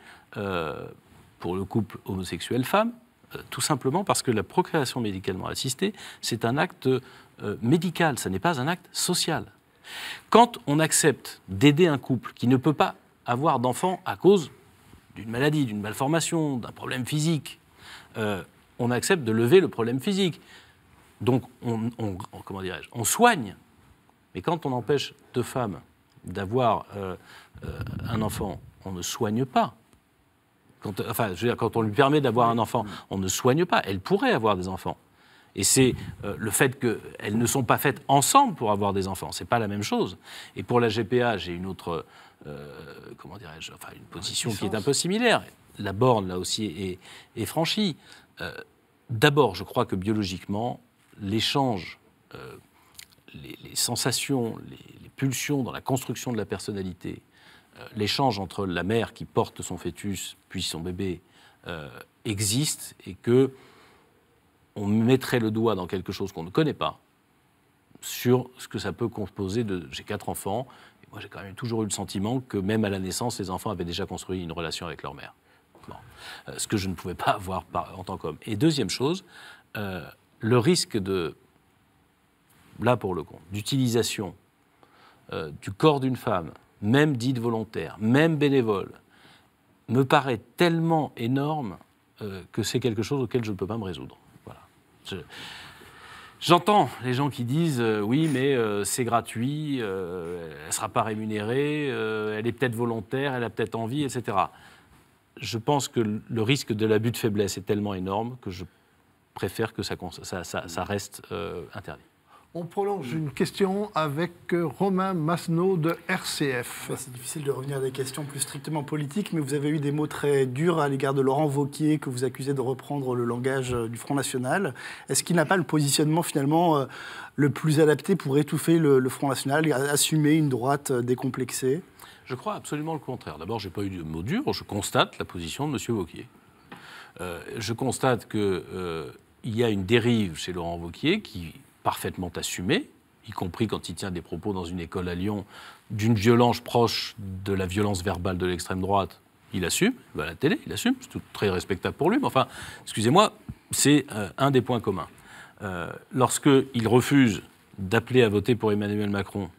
pour le couple homosexuel femme, tout simplement parce que la procréation médicalement assistée, c'est un acte médical, ça n'est pas un acte social. Quand on accepte d'aider un couple qui ne peut pas avoir d'enfant à cause d'une maladie, d'une malformation, d'un problème physique, on accepte de lever le problème physique. Donc, on soigne. Mais quand on empêche deux femmes d'avoir un enfant, on ne soigne pas. Quand on lui permet d'avoir un enfant, on ne soigne pas. Elle pourrait avoir des enfants. Et c'est le fait qu'elles ne sont pas faites ensemble pour avoir des enfants. Ce n'est pas la même chose. Et pour la GPA, j'ai une autre, une position qui est un peu similaire. La borne, là aussi, est franchie. D'abord, je crois que biologiquement, l'échange, les sensations, les pulsions dans la construction de la personnalité, l'échange entre la mère qui porte son fœtus puis son bébé existe et que on mettrait le doigt dans quelque chose qu'on ne connaît pas, sur ce que ça peut composer de... J'ai 4 enfants, et moi j'ai quand même toujours eu le sentiment que même à la naissance, les enfants avaient déjà construit une relation avec leur mère. Bon. Ce que je ne pouvais pas avoir en tant qu'homme. Et deuxième chose, le risque de, là pour le compte, d'utilisation du corps d'une femme, même dite volontaire, même bénévole, me paraît tellement énorme que c'est quelque chose auquel je ne peux pas me résoudre. J'entends les gens qui disent oui, mais c'est gratuit, elle ne sera pas rémunérée, elle est peut-être volontaire, elle a peut-être envie, etc. Je pense que le risque de l'abus de faiblesse est tellement énorme que je préfère que ça reste interdit. On prolonge une question avec Romain Masneau de RCF. C'est difficile de revenir à des questions plus strictement politiques, mais vous avez eu des mots très durs à l'égard de Laurent Wauquiez, que vous accusez de reprendre le langage du Front National. Est-ce qu'il n'a pas le positionnement finalement le plus adapté pour étouffer le Front National et assumer une droite décomplexée ? Je crois absolument le contraire. D'abord, je n'ai pas eu de mots durs, je constate la position de M. Wauquiez. Je constate qu'il y a une dérive chez Laurent Wauquiez qui parfaitement assumée, y compris quand il tient des propos dans une école à Lyon, d'une violence proche de la violence verbale de l'extrême droite, il assume, il va à la télé, il assume, c'est tout très respectable pour lui, mais enfin, excusez-moi, c'est un des points communs. Lorsqu'il refuse d'appeler à voter pour Emmanuel Macron,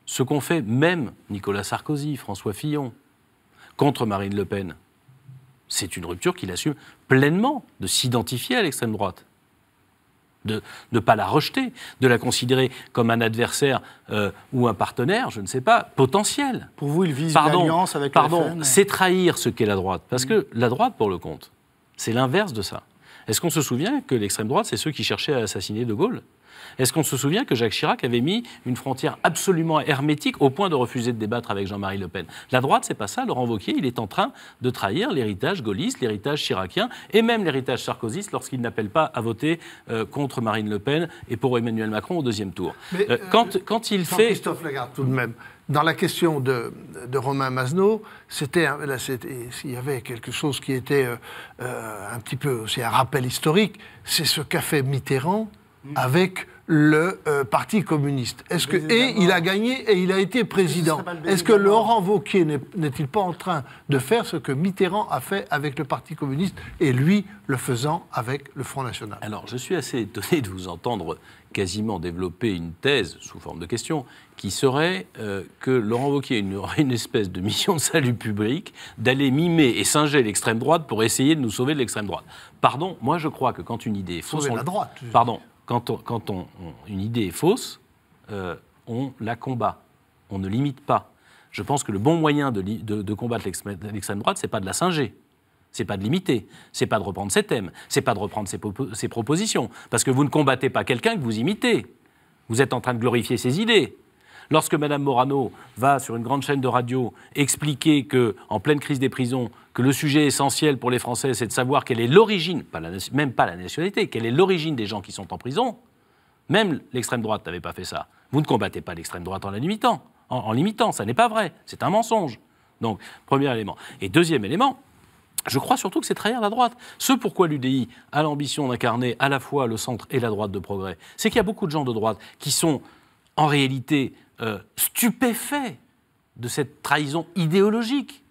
ce qu'ont fait même Nicolas Sarkozy, François Fillon, contre Marine Le Pen, c'est une rupture qu'il assume pleinement, de s'identifier à l'extrême droite, de ne pas la rejeter, de la considérer comme un adversaire ou un partenaire, je ne sais pas, potentiel. Pour vous, il vise l'alliance avec le FN. C'est trahir ce qu'est la droite. Parce que la droite, pour le compte, c'est l'inverse de ça. Est-ce qu'on se souvient que l'extrême droite, c'est ceux qui cherchaient à assassiner De Gaulle ? Est-ce qu'on se souvient que Jacques Chirac avait mis une frontière absolument hermétique au point de refuser de débattre avec Jean-Marie Le Pen ? La droite, c'est pas ça. Laurent Wauquiez, il est en train de trahir l'héritage gaulliste, l'héritage chiracien et même l'héritage sarkozyste lorsqu'il n'appelle pas à voter contre Marine Le Pen et pour Emmanuel Macron au deuxième tour. Mais, quand il fait... Jean-Christophe Lagarde, tout de même, dans la question de Romain Masneau, il y avait quelque chose qui était un petit peu aussi un rappel historique, c'est ce qu'a fait Mitterrand avec le Parti communiste. Il a gagné et il a été président. Est-ce que Laurent Wauquiez n'est-il pas en train de faire ce que Mitterrand a fait avec le Parti communiste et lui le faisant avec le Front National ? Alors, je suis assez étonné de vous entendre quasiment développer une thèse sous forme de question qui serait que Laurent Wauquiez aurait une espèce de mission de salut public d'aller mimer et singer l'extrême droite pour essayer de nous sauver de l'extrême droite. Pardon, moi je crois que quand une idée est fausse... Sauver la droite. Pardon. Quand une idée est fausse, on la combat. On ne l'imite pas. Je pense que le bon moyen de combattre l'extrême droite, c'est pas de la singer. C'est pas de l'imiter. C'est pas de reprendre ses thèmes. C'est pas de reprendre ses propositions. Parce que vous ne combattez pas quelqu'un que vous imitez. Vous êtes en train de glorifier ses idées. Lorsque Mme Morano va sur une grande chaîne de radio expliquer qu'en pleine crise des prisons, que le sujet essentiel pour les Français, c'est de savoir quelle est l'origine, même pas la nationalité, quelle est l'origine des gens qui sont en prison, même l'extrême droite n'avait pas fait ça. Vous ne combattez pas l'extrême droite en la limitant. En l'imitant, ça n'est pas vrai. C'est un mensonge. Donc, premier élément. Et deuxième élément, je crois surtout que c'est trahir la droite. Ce pourquoi l'UDI a l'ambition d'incarner à la fois le centre et la droite de progrès, c'est qu'il y a beaucoup de gens de droite qui sont en réalité stupéfaits de cette trahison idéologique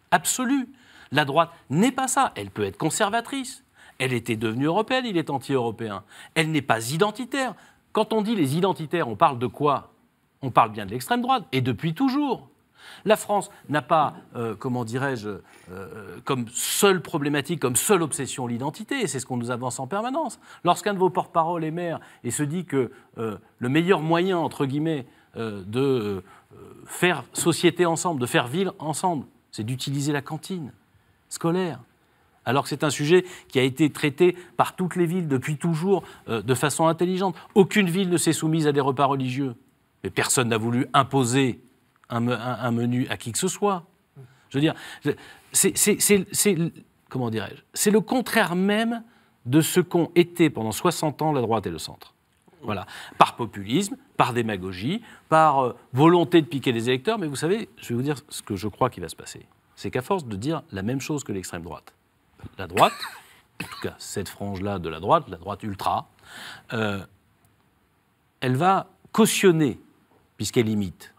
absolue. La droite n'est pas ça. Elle peut être conservatrice. Elle était devenue européenne, il est anti-européen. Elle n'est pas identitaire. Quand on dit les identitaires, on parle de quoi ? On parle bien de l'extrême droite, et depuis toujours. La France n'a pas, comment dirais-je, comme seule problématique, comme seule obsession l'identité, et c'est ce qu'on nous avance en permanence. Lorsqu'un de vos porte-parole est maire et se dit que le meilleur moyen, entre guillemets, de faire société ensemble, de faire ville ensemble, c'est d'utiliser la cantine scolaire, alors que c'est un sujet qui a été traité par toutes les villes depuis toujours de façon intelligente. Aucune ville ne s'est soumise à des repas religieux, mais personne n'a voulu imposer un menu à qui que ce soit. Je veux dire, comment dirais-je ? C'est le contraire même de ce qu'ont été pendant 60 ans la droite et le centre. Voilà. Par populisme, par démagogie, par volonté de piquer les électeurs. Mais vous savez, je vais vous dire ce que je crois qu'il va se passer. C'est qu'à force de dire la même chose que l'extrême droite, la droite, en tout cas cette frange-là de la droite ultra, elle va cautionner, puisqu'elle imite.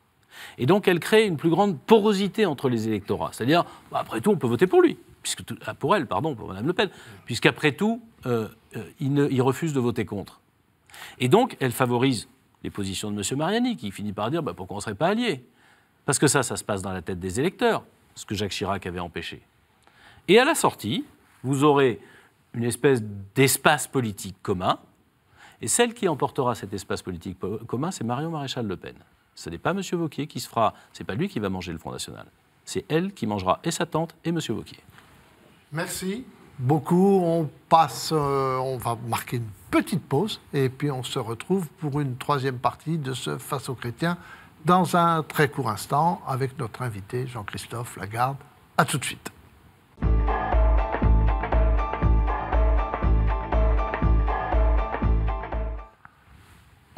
Et donc, elle crée une plus grande porosité entre les électorats. C'est-à-dire, après tout, on peut voter pour lui. Pour elle, pardon, pour Mme Le Pen. Puisqu'après tout, il refuse de voter contre. Et donc, elle favorise les positions de M. Mariani, qui finit par dire pourquoi on ne serait pas alliés ? Parce que ça se passe dans la tête des électeurs, ce que Jacques Chirac avait empêché. Et à la sortie, vous aurez une espèce d'espace politique commun. Et celle qui emportera cet espace politique commun, c'est Marion Maréchal Le Pen. Ce n'est pas M. Wauquiez qui se fera, c'est pas lui qui va manger le Front National. C'est elle qui mangera et sa tante et M. Wauquiez. Merci beaucoup. On va marquer une petite pause et puis on se retrouve pour une troisième partie de ce Face aux chrétiens dans un très court instant avec notre invité Jean-Christophe Lagarde. À tout de suite.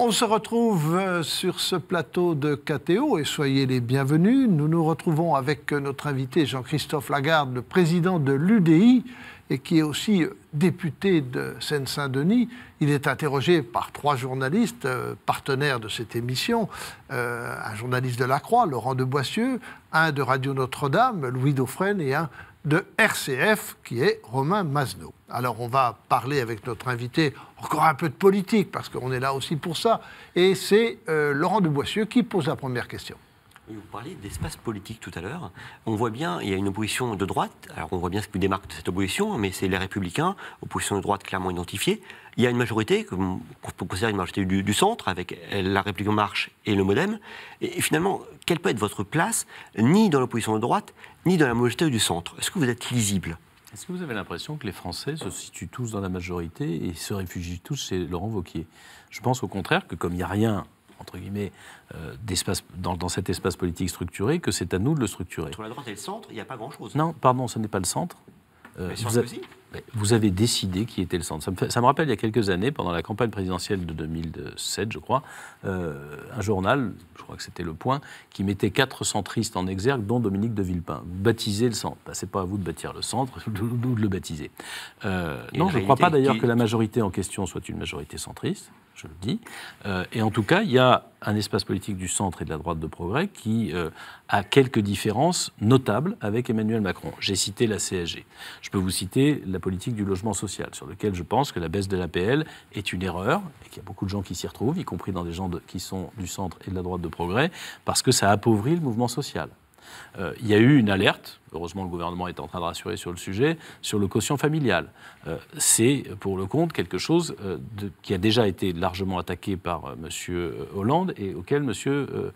On se retrouve sur ce plateau de KTO et soyez les bienvenus. Nous nous retrouvons avec notre invité Jean-Christophe Lagarde, le président de l'UDI et qui est aussi député de Seine-Saint-Denis. Il est interrogé par 3 journalistes partenaires de cette émission, un journaliste de La Croix, Laurent de Boissieu, un de Radio Notre-Dame, Louis Dauphren, et un de RCF, qui est Romain Mazenot. Alors, on va parler avec notre invité encore un peu de politique, parce qu'on est là aussi pour ça. Et c'est Laurent de Boissieu qui pose la première question. Vous parliez d'espace politique tout à l'heure. On voit bien, il y a une opposition de droite. Alors, on voit bien ce qui démarque de cette opposition, mais c'est les Républicains, opposition de droite clairement identifiée. Il y a une majorité, qu'on peut considérer une majorité du centre, avec La République En Marche et le MoDem. Et finalement, quelle peut être votre place, ni dans l'opposition de droite, ni dans la majorité du centre? Est-ce que vous êtes lisible? Est-ce que vous avez l'impression que les Français se situent tous dans la majorité et se réfugient tous chez Laurent Wauquiez? Je pense au contraire que comme il n'y a rien, entre guillemets, d'espace, dans cet espace politique structuré, que c'est à nous de le structurer. Entre la droite et le centre, il n'y a pas grand-chose. Non, pardon, ce n'est pas le centre. Vous avez décidé qui était le centre. Ça me rappelle il y a quelques années, pendant la campagne présidentielle de 2007, je crois, un journal, je crois que c'était Le Point, qui mettait 4 centristes en exergue, dont Dominique de Villepin. Baptiser le centre. C'est pas à vous de bâtir le centre, ou de le baptiser. Non, je ne crois pas d'ailleurs que la majorité en question soit une majorité centriste, je le dis. Et en tout cas, il y a un espace politique du centre et de la droite de progrès qui a quelques différences notables avec Emmanuel Macron. J'ai cité la CSG. Je peux vous citer la politique du logement social, sur lequel je pense que la baisse de l'APL est une erreur, et qu'il y a beaucoup de gens qui s'y retrouvent, y compris dans des gens qui sont du centre et de la droite de progrès, parce que ça appauvrit le mouvement social. Il y a eu une alerte, heureusement le gouvernement est en train de rassurer sur le sujet, sur le quotient familial. C'est pour le compte quelque chose qui a déjà été largement attaqué par M. Hollande et auquel M.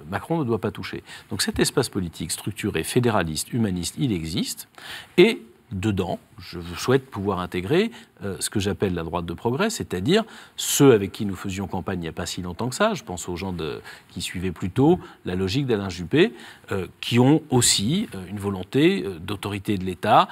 Macron ne doit pas toucher. Donc cet espace politique structuré, fédéraliste, humaniste, il existe, et dedans, je souhaite pouvoir intégrer ce que j'appelle la droite de progrès, c'est-à-dire ceux avec qui nous faisions campagne il n'y a pas si longtemps que ça, je pense aux gens qui suivaient plutôt la logique d'Alain Juppé, qui ont aussi une volonté d'autorité de l'État,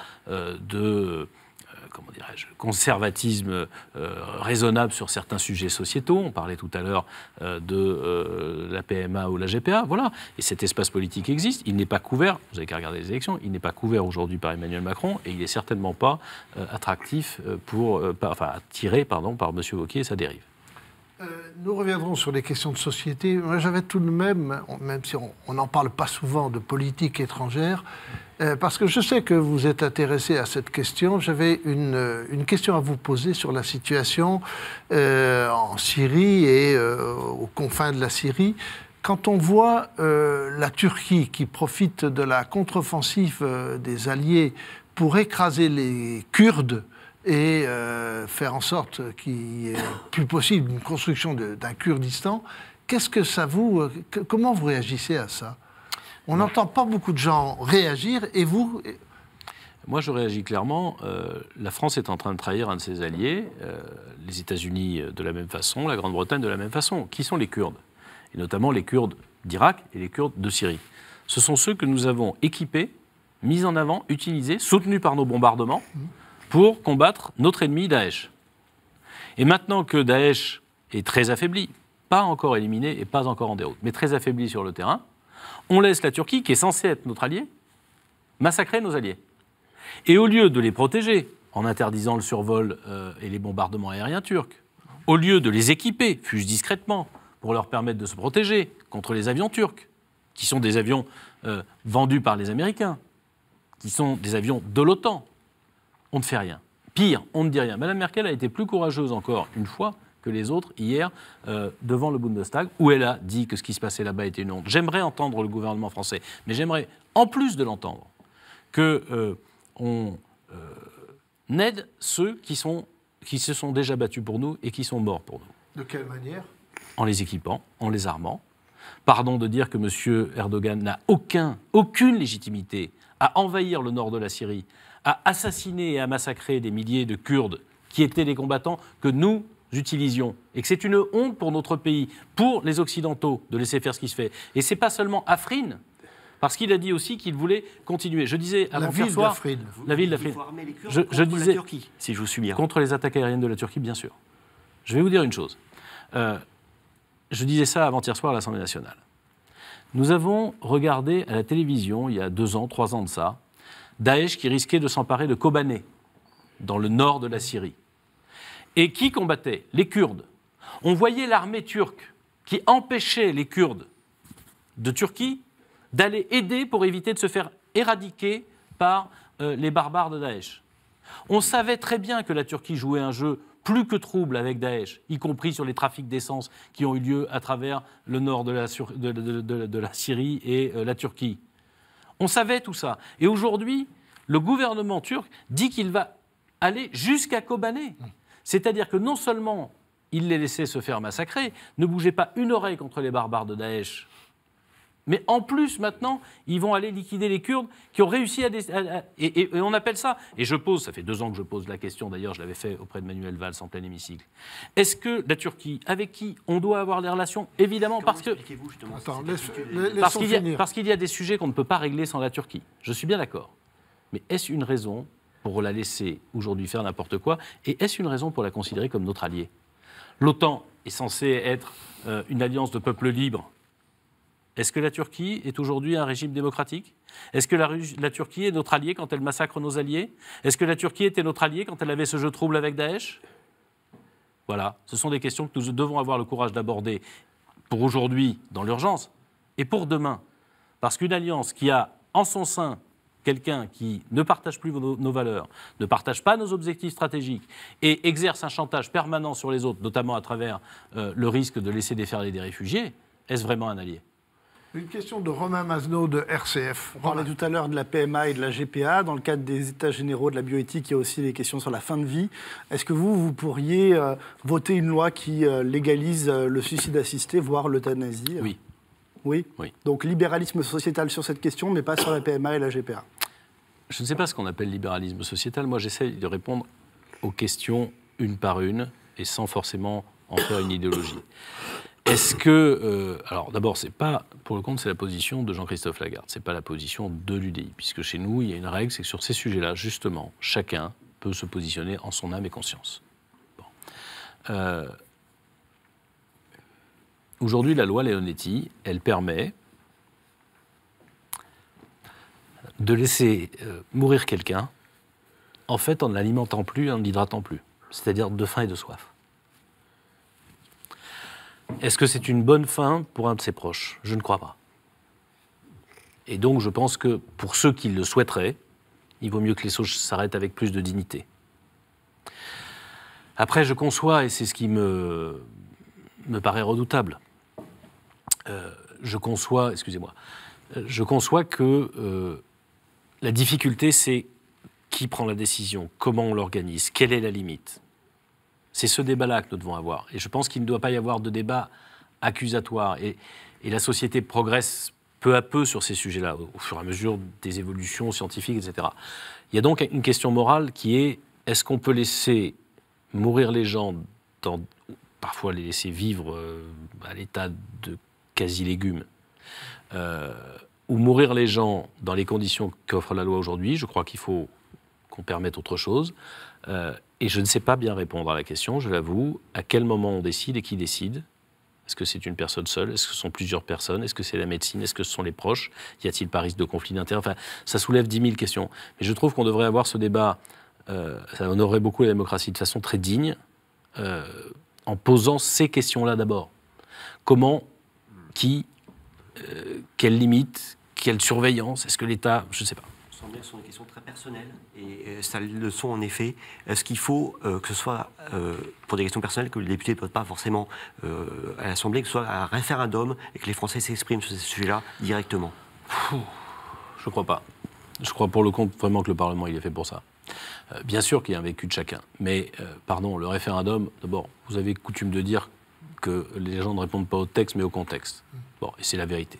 comment dirais-je, conservatisme raisonnable sur certains sujets sociétaux. On parlait tout à l'heure de la PMA ou la GPA. Voilà. Et cet espace politique existe. Il n'est pas couvert, vous n'avez qu'à regarder les élections, il n'est pas couvert aujourd'hui par Emmanuel Macron et il n'est certainement pas attractif attiré par M. Wauquiez et sa dérive. Nous reviendrons sur les questions de société. Moi, j'avais tout de même si on n'en parle pas souvent de politique étrangère, parce que je sais que vous êtes intéressé à cette question, j'avais une question à vous poser sur la situation en Syrie et aux confins de la Syrie. Quand on voit la Turquie qui profite de la contre-offensive des Alliés pour écraser les Kurdes, et faire en sorte qu'il n'y ait plus possible une construction d'un Kurdistan, qu'est-ce que ça comment vous réagissez à ça? On n'entend pas beaucoup de gens réagir, et vous? Moi, je réagis clairement. La France est en train de trahir un de ses alliés, les États-Unis de la même façon, la Grande-Bretagne de la même façon. Qui sont les Kurdes? Et notamment les Kurdes d'Irak et les Kurdes de Syrie. Ce sont ceux que nous avons équipés, mis en avant, utilisés, soutenus par nos bombardements, pour combattre notre ennemi Daesh. Et maintenant que Daesh est très affaibli, pas encore éliminé et pas encore en déroute, mais très affaibli sur le terrain, on laisse la Turquie, qui est censée être notre allié, massacrer nos alliés. Et au lieu de les protéger, en interdisant le survol et les bombardements aériens turcs, au lieu de les équiper, fût-ce discrètement, pour leur permettre de se protéger contre les avions turcs, qui sont des avions vendus par les Américains, qui sont des avions de l'OTAN, on ne fait rien. Pire, on ne dit rien. Mme Merkel a été plus courageuse encore une fois que les autres hier devant le Bundestag, où elle a dit que ce qui se passait là-bas était une honte. J'aimerais entendre le gouvernement français, mais j'aimerais, en plus de l'entendre, qu'on aide ceux qui se sont déjà battus pour nous et qui sont morts pour nous. De quelle manière? En les équipant, en les armant. Pardon de dire que M. Erdogan n'a aucune légitimité à envahir le nord de la Syrie, à assassiner et à massacrer des milliers de Kurdes qui étaient des combattants que nous utilisions. Et que c'est une honte pour notre pays, pour les Occidentaux, de laisser faire ce qui se fait. Et ce n'est pas seulement Afrin, parce qu'il a dit aussi qu'il voulait continuer. Je disais avant-hier soir... La ville d'Afrin. Il faut armer les Kurdes contre la Turquie, si je vous suis bien. Contre les attaques aériennes de la Turquie, bien sûr. Je vais vous dire une chose. Je disais ça avant-hier soir à l'Assemblée nationale. Nous avons regardé à la télévision, il y a 2 ans, 3 ans de ça, Daesh qui risquait de s'emparer de Kobané, dans le nord de la Syrie. Et qui combattait? Les Kurdes. On voyait l'armée turque qui empêchait les Kurdes de Turquie d'aller aider pour éviter de se faire éradiquer par les barbares de Daesh. On savait très bien que la Turquie jouait un jeu plus que trouble avec Daesh, y compris sur les trafics d'essence qui ont eu lieu à travers le nord de la Syrie et la Turquie. On savait tout ça. Et aujourd'hui, le gouvernement turc dit qu'il va aller jusqu'à Kobané. C'est-à-dire que non seulement il les laissait se faire massacrer, ne bougeait pas une oreille contre les barbares de Daesh, mais en plus, maintenant, ils vont aller liquider les Kurdes qui ont réussi et on appelle ça, et je pose, ça fait 2 ans que je pose la question, d'ailleurs je l'avais fait auprès de Manuel Valls en plein hémicycle, est-ce que la Turquie, avec qui on doit avoir des relations? Évidemment, parce que... Attends, Parce qu'il y a des sujets qu'on ne peut pas régler sans la Turquie. Je suis bien d'accord. Mais est-ce une raison pour la laisser aujourd'hui faire n'importe quoi? Et est-ce une raison pour la considérer comme notre allié? L'OTAN est censée être une alliance de peuples libres. Est-ce que la Turquie est aujourd'hui un régime démocratique? Est-ce que la Turquie est notre allié quand elle massacre nos alliés? Est-ce que la Turquie était notre allié quand elle avait ce jeu trouble avec Daesh? Voilà, ce sont des questions que nous devons avoir le courage d'aborder pour aujourd'hui, dans l'urgence, et pour demain. Parce qu'une alliance qui a en son sein quelqu'un qui ne partage plus nos valeurs, ne partage pas nos objectifs stratégiques et exerce un chantage permanent sur les autres, notamment à travers le risque de laisser déferler des réfugiés, est-ce vraiment un allié? Une question de Romain Mazneau de RCF. On parlait tout à l'heure de la PMA et de la GPA. Dans le cadre des états généraux de la bioéthique, il y a aussi des questions sur la fin de vie. Est-ce que vous pourriez voter une loi qui légalise le suicide assisté, voire l'euthanasie? Oui. Oui. Donc libéralisme sociétal sur cette question, mais pas sur la PMA et la GPA. Je ne sais pas ce qu'on appelle libéralisme sociétal. Moi, j'essaie de répondre aux questions une par une et sans forcément en faire une idéologie. Est-ce que... alors d'abord, c'est pas, pour le compte, c'est la position de Jean-Christophe Lagarde. C'est pas la position de l'UDI. Puisque chez nous, il y a une règle, c'est que sur ces sujets-là, justement, chacun peut se positionner en son âme et conscience. Bon. Aujourd'hui, la loi Leonetti, elle permet de laisser mourir quelqu'un, en fait, en ne l'alimentant plus et en ne l'hydratant plus. C'est-à-dire de faim et de soif. Est-ce que c'est une bonne fin pour un de ses proches? Je ne crois pas. Et donc, je pense que pour ceux qui le souhaiteraient, il vaut mieux que les choses s'arrêtent avec plus de dignité. Après, je conçois, et c'est ce qui me paraît redoutable, je conçois que la difficulté, c'est qui prend la décision, comment on l'organise, quelle est la limite. C'est ce débat-là que nous devons avoir. Et je pense qu'il ne doit pas y avoir de débat accusatoire. Et la société progresse peu à peu sur ces sujets-là, au fur et à mesure des évolutions scientifiques, etc. Il y a donc une question morale qui est, est-ce qu'on peut laisser mourir les gens, parfois les laisser vivre à l'état de quasi-légumes, ou mourir les gens dans les conditions qu'offre la loi aujourd'hui? Je crois qu'il faut qu'on permette autre chose. Et je ne sais pas bien répondre à la question, je l'avoue, à quel moment on décide et qui décide. Est-ce que c'est une personne seule? Est-ce que ce sont plusieurs personnes? Est-ce que c'est la médecine? Est-ce que ce sont les proches? Y a-t-il pas risque de conflit d'intérêts? Enfin, ça soulève 10 000 questions. Mais je trouve qu'on devrait avoir ce débat, ça honorerait beaucoup la démocratie, de façon très digne, en posant ces questions-là d'abord. Comment, qui, quelles limites, quelle surveillance? Est-ce que l'État... Je ne sais pas. Ce sont des questions très personnelles et ça le sont en effet. Est-ce qu'il faut que ce soit, pour des questions personnelles, que le député ne peut pas forcément à l'Assemblée, que ce soit un référendum et que les Français s'expriment sur ces sujets-là directement? Je ne crois pas. Je crois pour le compte vraiment que le Parlement il est fait pour ça. Bien sûr qu'il y a un vécu de chacun, mais pardon, le référendum, d'abord, vous avez coutume de dire que les gens ne répondent pas au texte mais au contexte. Bon, et c'est la vérité.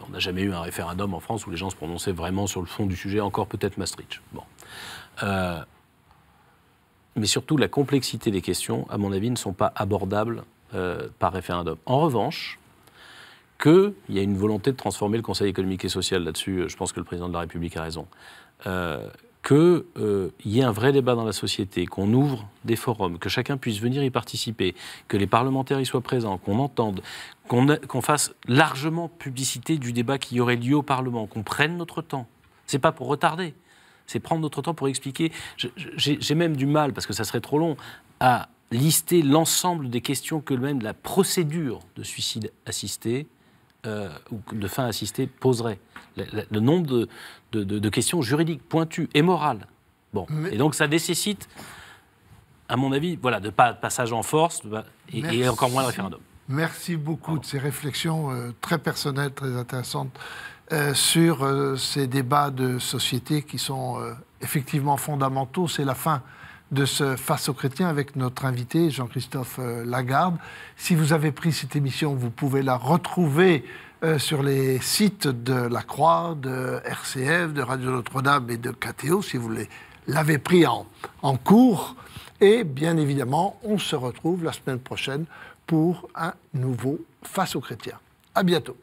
On n'a jamais eu un référendum en France où les gens se prononçaient vraiment sur le fond du sujet, encore peut-être Maastricht. Bon. Mais surtout, la complexité des questions, à mon avis, ne sont pas abordables par référendum. En revanche, qu'il y a une volonté de transformer le Conseil économique et social là-dessus, je pense que le président de la République a raison, qu'il qu'il y ait un vrai débat dans la société, qu'on ouvre des forums, que chacun puisse venir y participer, que les parlementaires y soient présents, qu'on entende, qu'on fasse largement publicité du débat qui y aurait lieu au Parlement, qu'on prenne notre temps. C'est pas pour retarder, c'est prendre notre temps pour expliquer. J'ai même du mal, parce que ça serait trop long, à lister l'ensemble des questions que même la procédure de suicide assisté ou de fin assistée poserait. Le nombre de questions juridiques pointues et morales. Bon. Et donc ça nécessite, à mon avis, voilà, de pas de passage en force et encore moins de référendum. Merci beaucoup de ces réflexions très personnelles, très intéressantes sur ces débats de société qui sont effectivement fondamentaux. C'est la fin de ce Face aux chrétiens avec notre invité Jean-Christophe Lagarde. Si vous avez pris cette émission, vous pouvez la retrouver sur les sites de La Croix, de RCF, de Radio Notre-Dame et de KTO, si vous l'avez pris en cours. Et bien évidemment, on se retrouve la semaine prochaine pour un nouveau Face aux chrétiens. À bientôt.